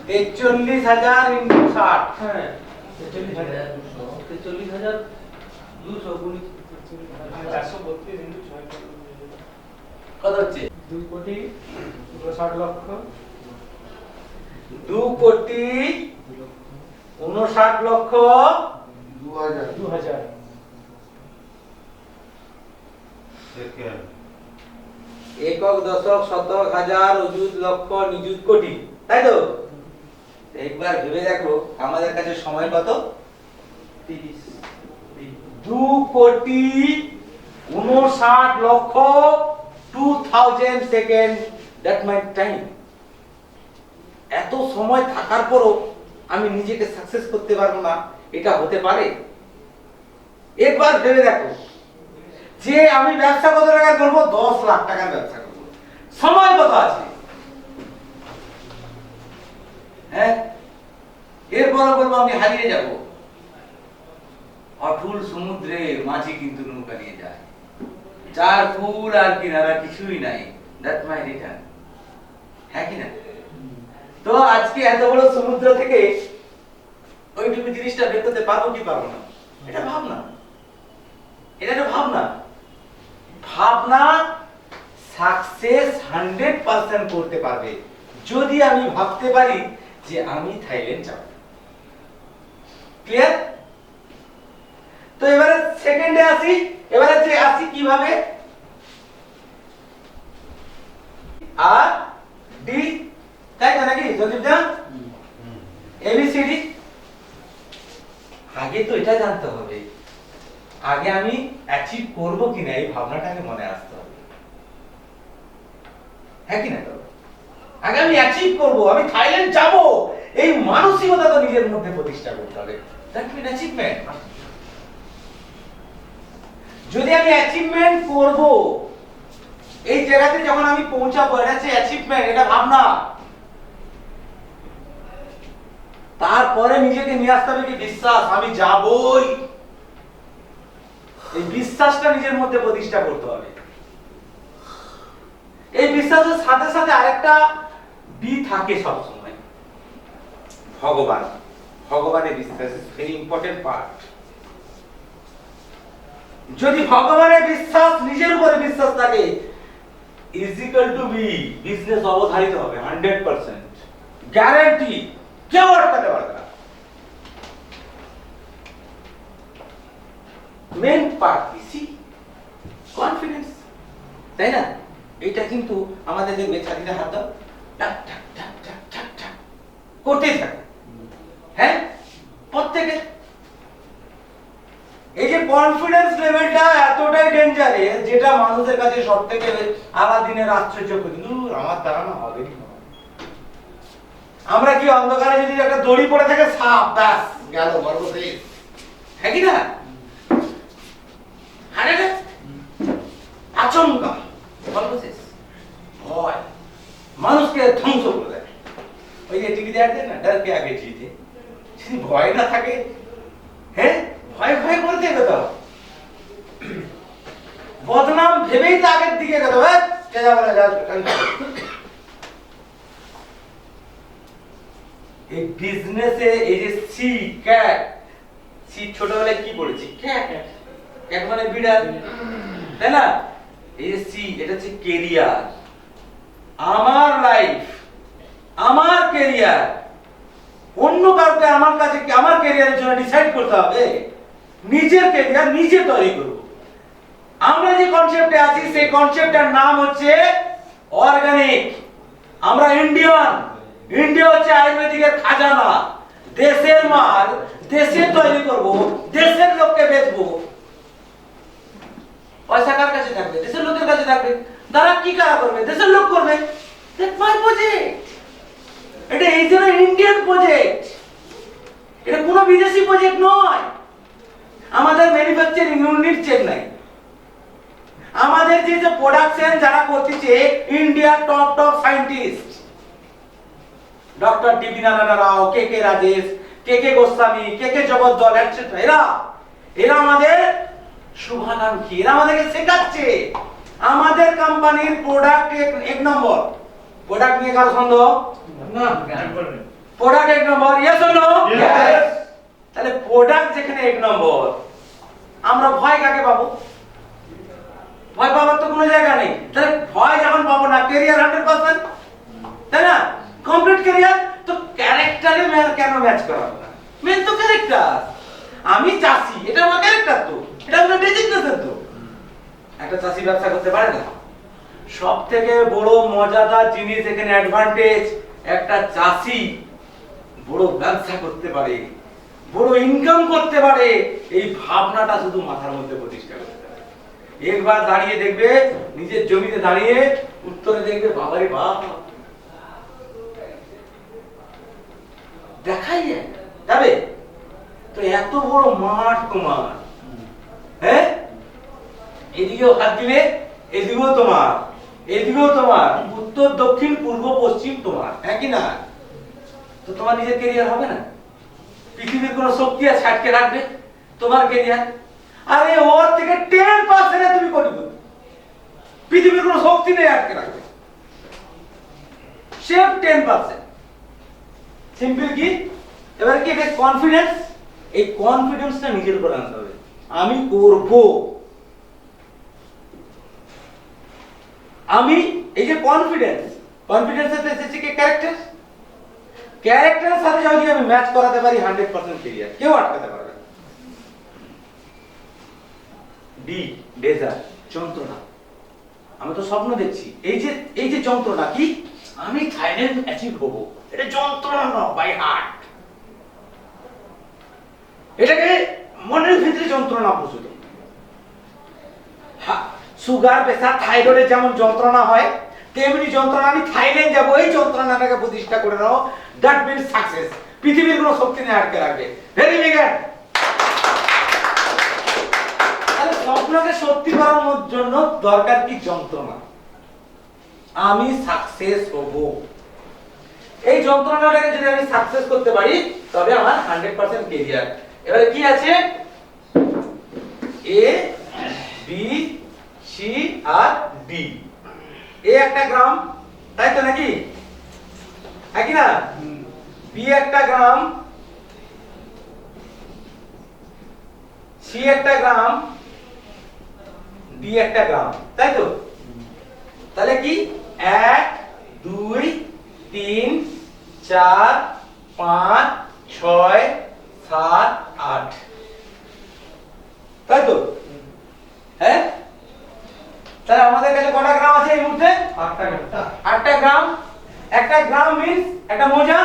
43,000 ইন্টু 60 হ্যাঁ 43,200 গুণিত 432 ইনটু 6 কত হচ্ছে 2 কোটি 60 লক্ষ 2 কোটি 59 লক্ষ 2000 একক দশক শতক হাজার অযুত লক্ষ নিযুত কোটি তাই তো একবার ভেবে দেখো আমাদের কাছে সময় কত 2 কোটি 59 লক্ষ 2000 সেকেন্ড দ্যাট মাই টাইম এত সময় থাকার পরও আমি নিজেকে সাকসেস করতে পারবো না এটা হতে পারে একবার ভেবে দেখো যে আমি ব্যবসা কত টাকা করব 10 লাখ টাকার ব্যবসা করব সময় কত আছে হ্যাঁ এরপর বলবো আমি হারিয়ে যাব অটুল সমুদ্রে মাঝি কিন্তু নৌকা নিয়ে যায় চার ফুল আর কিনারা কিছুই নাই দ্যাট মাই রিটার্ন হ্যাঁ কি না তো আজকে এত বড় সমুদ্র থেকে ওইটুকু জিনিসটা বের করতে পারবো কি পারবো না এটা ভাবনা এটা একটা ভাবনা ভাবনা সাকসেস 100% করতে পারবে যদি আমি ভাবতে পারি যে আমি থাইল্যান্ড যাব ক্লিয়ার তো এবারে সেকেন্ডে আসি এবারে যে আসি কিভাবে আর ডি তাই না নাকি সন্দীপ দা এবিসিডি আগে তো এটা জানতে হবে আগে আমি অ্যাচিভ করব কিনা এই ভাবনাটাকে মনে আসতে হবে হ্যাঁ কি না আগে আমি অ্যাচিভ করব আমি থাইল্যান্ড যাব এই মানসিকতা তো নিজের মধ্যে প্রতিষ্ঠা করতে হবে দ্যাট মিন অ্যাচিভমেন্ট যদি আমি অ্যাচিভমেন্ট করব এই জায়গাতে যখন আমি পৌঁছাবো এটা হচ্ছে অ্যাচিভমেন্ট এটা ভাবনা তারপরে নিজেকে নিয়ে আসতে হবে কি বিশ্বাস আমি যাবই এই বিশ্বাসটা নিজের মধ্যে প্রতিষ্ঠা করতে হবে এই বিশ্বাসের সাথে সাথে আরেকটা বি থাকে সব সময় ভগবান ভগবানের বিশ্বাস ইজ ভেরি ইম্পর্টেন্ট পার্ট যদি ভগবানের বিশ্বাস নিজের উপরে বিশ্বাস থাকে is equal to be business অবধারিত হবে 100% গ্যারান্টি কেউ আটকাতে পারবে না মেন পার্ট ইসি কনফিডেন্স তাই না এটা কিন্তু আমাদের দেখবে ছাতিতে হাত দাও টাক টাক টাক টাক টাক টাক করতেই থাকে হ্যাঁ প্রত্যেকে এই যে কনফিডেন্স লেভেলটা এতটাই ডেঞ্জারাস যেটা মানুষের কাছে সবথেকে আলাদিনের আশ্চর্য কিন্তু আমার দ্বারা না হবে না আমরা কি অন্ধকারে যদি একটা দড়ি পড়ে থাকে সাপ ব্যাস গেল গর্ব শেষ হ্যাঁ কি না আরে আচমকা গর্ব শেষ ভয় মানুষকে ধ্বংস করে দেয় ওই যে টিভি দেখতে না ডর কে আগে জিতে যদি ভয় না থাকে হ্যাঁ ভয় ভয় করে দেবে তো বদনাম ভেবেই তো আগের দিকে গেল এই বিজনেসে এই যে সি ক্যাট সি ছোটবেলায় কি পড়েছি ক্যাট ক্যাট মানে বিড়াল, তাই না? এসি এটা হচ্ছে কেরিয়ার, আমার লাইফ, আমার কেরিয়ার। অন্য কাউকে আমার কাছে আমার কেরিয়ারের জন্য ডিসাইড করতে হবে? নিজের কেরিয়ার নিজে তৈরি করব। আমরা যে কনসেপ্টে আছি সেই কনসেপ্টের নাম হচ্ছে অর্গানিক। আমরা ইন্ডিয়ান, ইন্ডিয়া হচ্ছে আয়ুর্বেদিকের খাজানা। দেশের মাল দেশে তৈরি করব, দেশের লোককে বেচবো। পয়সা কার কাছে থাকবে? দেশের লোকের কাছে থাকবে। তারা কি কারা করবে? দেশের লোক করবে। That my project. এটা এই জন্য ইন্ডিয়ান প্রজেক্ট, এটা কোনো বিদেশি প্রজেক্ট নয়। আমাদের ম্যানুফ্যাকচারিং ইউনিট চেন্নাই, আমাদের যে যে প্রোডাকশন যারা করতেছে ইন্ডিয়ার top top scientist, doctor D B Narayan Rao, K K Rajesh, K K Goswami, K K Jagaddal etcetera. এরা আমাদের শুভাকাঙ্ক্ষী, এরা আমাদেরকে শেখাচ্ছে। আমাদের কোম্পানির প্রোডাক্ট এক নম্বর। প্রোডাক্ট নিয়ে কারো সন্দেহ? না, প্রোডাক্ট এক নম্বর, ইয়েস অর নো? Yes. তাহলে প্রোডাক্ট যেখানে এক নম্বর, আমরা ভয় কাকে পাবো? ভয় পাবার তো কোনো জায়গা নেই। তাহলে ভয় যখন পাবো না, ক্যারিয়ার 100%, তাই না? Complete career. তো ক্যারেক্টারে কেন ম্যাচ করা হবে না? মেন তো ক্যারেক্টার। আমি চাষি, এটা আমার ক্যারেক্টার, তো এটা আমার ডেজিগনেশন। তো একটা চাষি ব্যবসা করতে পারে না? সব থেকে বড় মজাদার জিনিস এখানে অ্যাডভান্টেজ, একটা চাষি বড় ব্যবসা করতে পারে, বড় ইনকাম করতে পারে। এই ভাবনাটা শুধু মাথার মধ্যে প্রতিষ্ঠা করতে হবে। একবার দাঁড়িয়ে দেখবে, নিজের জমিতে দাঁড়িয়ে উত্তরে দেখবে, বাবারে বাপ, দেখাই যাবে তো এত বড় মাঠ তোমার, হ্যাঁ, এদিকেও হাত দিলে এদিকেও তোমার, এদিকেও তোমার, উত্তর দক্ষিণ পূর্ব পশ্চিম তোমার, হ্যাঁ কি না? তো তোমার নিজের ক্যারিয়ার হবে না? পৃথিবীর কোন শক্তি আছে আটকে রাখবে তোমার ক্যারিয়ার? আরে ওর থেকে 10% তুমি কোটিপতি। পৃথিবীর কোন শক্তি নেই আটকে রাখবে, সেফ 10%। সিম্পল কি? এবার কি এটা কনফিডেন্স? এই কনফিডেন্সটা নিজের উপর আনতে হবে। আমি করব, আমি এই যে কনফিডেন্স, কনফিডেন্সের এসেছে কি ক্যারেক্টার। ক্যারেক্টারের সাথে যদি আমি ম্যাচ করাতে পারি 100% ক্লিয়ার, কেউ আটকাতে পারবে না। ডি ডেজার, যন্ত্রণা। আমি তো স্বপ্ন দেখছি, এই যে যন্ত্রণা কি, আমি থাইল্যান্ড অ্যাচিভ হব, এটা যন্ত্রণা না, বাই হার্ট। এটাকে মনের ভিতরে যন্ত্রণা প্রস্তুত। সুগার, প্রেসার, থাইরয়েডের যেমন যন্ত্রণা হয়, তেমনি যন্ত্রণা আমি থাইল্যান্ড যাবো, এই যন্ত্রণাটাকে প্রতিষ্ঠা করে নাও। That means success. পৃথিবীর কোনো শক্তি নেই আটকে রাখবে। Very began. তাহলে স্বপ্নকে সত্যি করার জন্য দরকার কি? যন্ত্রণা। আমি সাকসেস হব, এই যন্ত্রণাটাকে যদি আমি সাকসেস করতে পারি তবে আমার 100% ক্যারিয়ার। এবারে কি আছে? এ, বি, সি আর ডি। এ একটা গ্রাম, তাই তো নাকি? একই না? বি একটা গ্রাম, সি একটা গ্রাম, ডি একটা গ্রাম, তাই তো? তাহলে কি 1 2 3 4 5 6 7 8, তাই তো? হ্যাঁ, তাহলে আমাদের কাছে কটা গ্রাম আছে এই মুহূর্তে? 8টা গ্রাম। একটা গ্রাম মিন্স একটা মৌজা।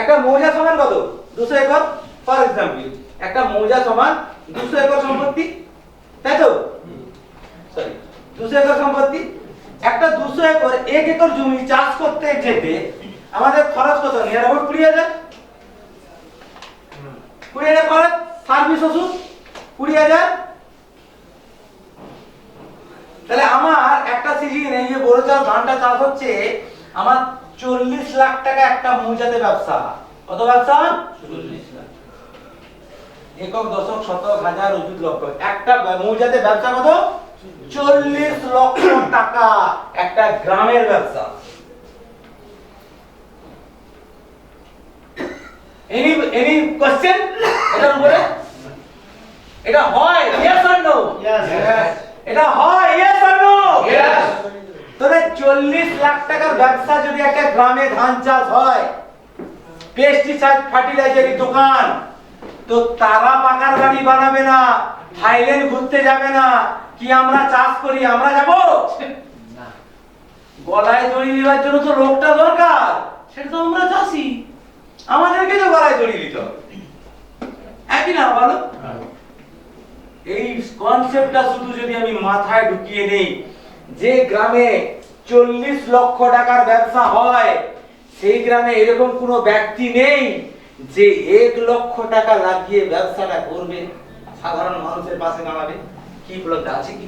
একটা মৌজা সমান কত? 200 একর। ফর এক্সাম্পল, একটা মৌজা সমান 200 একর সম্পত্তি, তাই তো? সরি, 200 একর সম্পত্তি। একটা 200 একর, 1 একর জমি চাষ করতে যেতে আমাদের খরচ কত? Near about 20,000। 20,000 খরচ, সার্ভিস ওষুধ 20,000। তাহলে আমার একটা সিজন এই যে বড় চাষ ধানটা চাষ হচ্ছে, আমার 40 লাখ টাকা একটা মৌজাতে ব্যবসা। কত ব্যবসা? 40 লাখ। একক, দশক, শতক, হাজার, অযুত, লক্ষ। একটা মৌজাতে ব্যবসা কত? 40 লক্ষ টাকা একটা গ্রামের ব্যবসা। এনি কোশ্চেন এটার উপরে? এটা হয়, yes or no? No? Yes. এটা হয় ইয়েস অর নো? Yes. তবে 40 লাখ টাকার ব্যবসা যদি একটা গ্রামে ধান চাষ হয়, পেস্টিসাইড ফার্টিলাইজারের দোকান, তো তারা পাকার বাড়ি বানাবে না, থাইল্যান্ড ঘুরতে যাবে না, কি আমরা চাষ করি আমরা যাব? গলায় দড়ি দেওয়ার জন্য তো লোকটা দরকার, সেটা তো আমরা চাষি, আমাদেরকে তো গলায় দড়ি দিতে হবে, একই না বলো? এই কনসেপ্টটা শুধু যদি আমি মাথায় ঢুকিয়ে নেই, যে গ্রামে 40 লক্ষ টাকার ব্যবসা হয়, সেই গ্রামে এরকম কোনো ব্যক্তি নেই যে 1 লক্ষ টাকা লাগিয়ে ব্যবসাটা করবে, সাধারণ মানুষের পাশে দাঁড়াবে। কি উপলব্ধ আছে কি?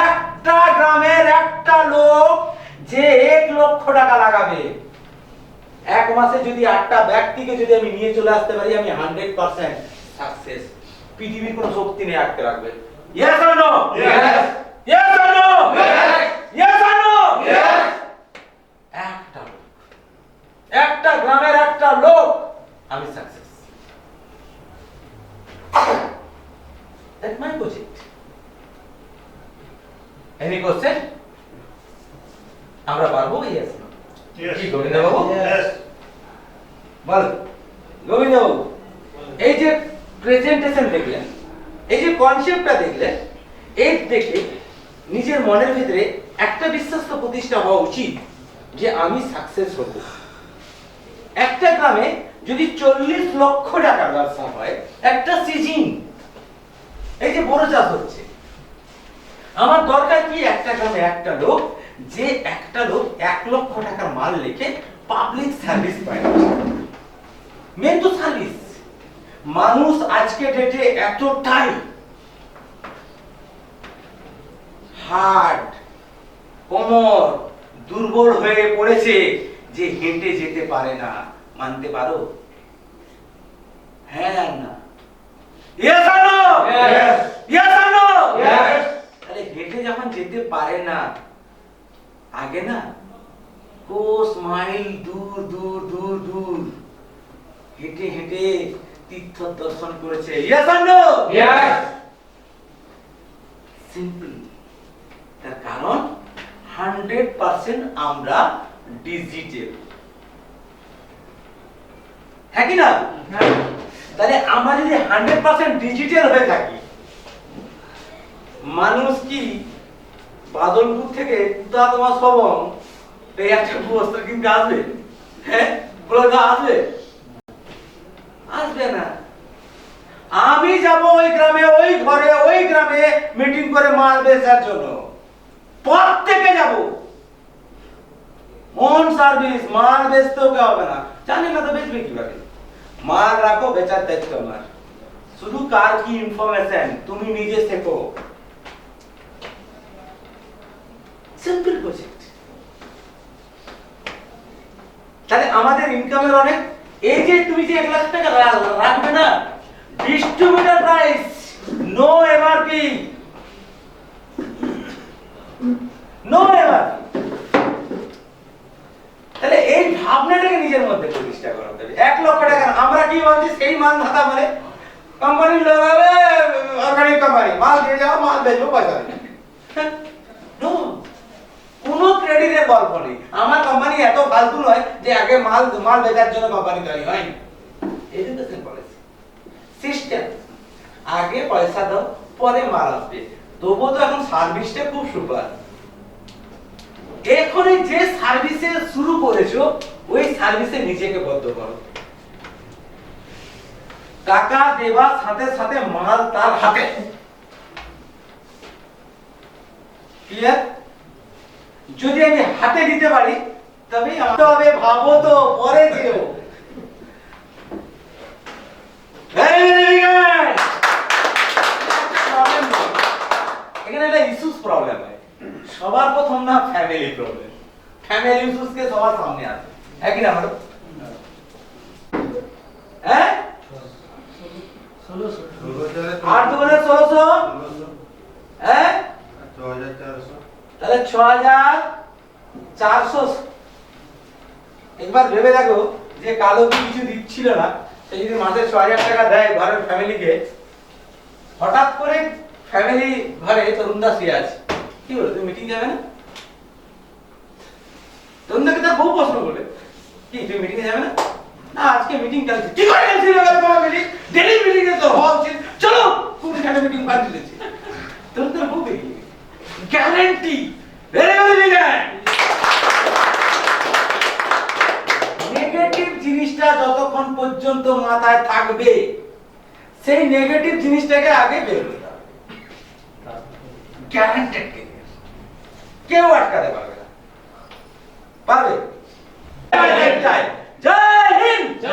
একটা গ্রামের একটা লোক যে 1 লক্ষ টাকা লাগাবে, এক মাসে যদি 8টা ব্যক্তিকে যদি আমি নিয়ে চলে আসতে পারি, আমি 100% সাকসেস। পৃথিবীর কোনো শক্তি নেই আটকে রাখবে। Yes or no? Yes. Yes or no? Yes. Yes or no? Yes. একটা লোক, একটা গ্রামের একটা লোক, আমি success. That's my project. Any question? আমরা পারবো? Yes no? কি গোবিন্দ বাবু? Yes. বল গোবিন্দ বাবু, এই যে প্রেজেন্টেশন দেখলেন, এই যে কনসেপ্টটা দেখলেন, এই দেখে নিজের মনের ভিতরে একটা বিশ্বাস তো প্রতিষ্ঠা হওয়া উচিত যে আমি সাকসেস হব। একটা গ্রামে যদি 40 লক্ষ টাকার ব্যবসা হয়, একটা সিজন, এই যে বড় চাষ হচ্ছে, আমার দরকার কি একটা গ্রামে একটা লোক, যে একটা লোক 1 লক্ষ টাকার মাল রেখে পাবলিক সার্ভিস পায়। মেন তো সার্ভিস। মানুষ আজকে ডেটে এতটাই হার্ট, কোমর দুর্বল হয়ে পড়েছে যে হেঁটে যেতে পারে না। মানতে পারো? হ্যাঁ না? Yes or no? Yes. Yes or no? Yes. তাহলে হেঁটে যখন যেতে পারে না, আগে না কোস মাইল দূর দূর দূর দূর হেঁটে হেঁটে তীর্থ দর্শন করেছে। Yes or no? Yes. Simple. তার কারণ 100% আমরা ডিজিটাল, হ্যাঁ কি না? তাহলে আমরা যদি 100% ডিজিটাল হয়ে থাকি, মানুষ কি বাদলপুর থেকে কুতা তোমার সবং এই একটা বস্ত্র কিনতে আসবে? হ্যাঁ, বলে আসবে? আসবে না। আমি যাব ওই গ্রামে, ওই ঘরে, ওই গ্রামে মিটিং করে মাল বেচার জন্য, প্রত্যেকে যাব। অন সার্ভিস, মাল বেচতেও কে হবে না, জানি না তো বেচবে কিভাবে? মাল রাখো, বেচার দায়িত্ব আমার। শুধু কার কি ইনফরমেশন তুমি নিজে শেখো। Simple project. তাহলে আমাদের ইনকামের অনেক, এই যে তুমি যে 1 লাখ টাকা রাখবে না, distributor price, no MRP, no MRP. তাহলে এই ভাবনাটাকে নিজের মধ্যে প্রতিষ্ঠা করতে হবে। 1 লক্ষ টাকা আমরা কি ভাবছি, সেই মান ধাতা মানে কোম্পানির লোক হবে, অর্গানিক কোম্পানি, মাল দিয়ে যাও, মাল বেচবো, পয়সা দেবে। নো, কোনো ক্রেডিটের গল্প নেই। আমার কোম্পানি এত ফালতু নয় যে আগে মাল বেচার জন্য কোম্পানি তৈরি হয়। এডুকেশন পলিসি সিস্টেম, আগে পয়সা দাও, পরে মাল আসবে। তবুও তো এখন সার্ভিসটা খুব সুপার। এখনই যে সার্ভিসে শুরু করেছো, ওই সার্ভিসে নিজেকে বদ্ধ করো। টাকা দেবার সাথে সাথে মাল তার হাতে। ক্লিয়ার? যদি আমি হাতে দিতে পারি, তবে তবে ভাবো তো, পরে যেও। এখানে একটা ইস্যুস প্রবলেম হয়। সবার প্রথম না ফ্যামিলি প্রবলেম, ফ্যামিলি ইস্যুস কে সবার সামনে আসে, একই না ম্যাডাম? হ্যাঁ, 8 দুগুণে 1600, হ্যাঁ, তাহলে 6400। একবার ভেবে দেখো যে কালো কিছু দিচ্ছিল না, সে যদি মাসে 6000 টাকা দেয় ঘরের ফ্যামিলিকে, হঠাৎ করে ফ্যামিলি ঘরে তরুণদা শুয়ে আছে, কি বলে তুমি মিটিং যাবে না? তরুণদাকে তার বউ প্রশ্ন করবে, কি তুমি মিটিং যাবে না? না আজকে মিটিং ক্যান্সেল। কি করে ক্যান্সেল হয়ে গেল তোমার মিটিং? ডেলি মিটিং এ তো হওয়া উচিত। চলো কোনখানে মিটিং বাদ দিয়েছি। তরুণদার বউ বেরিয়ে গেছে। Guarantee very very guarantee. Negative জিনিসটা যতক্ষণ পর্যন্ত মাথায় থাকবে সেই নেগেটিভ জিনিসটাকে আগে বের করতে হবে। গ্যারান্টেড কেউ আটকাতে পারবে না। পারবে? জয় হিন্দ।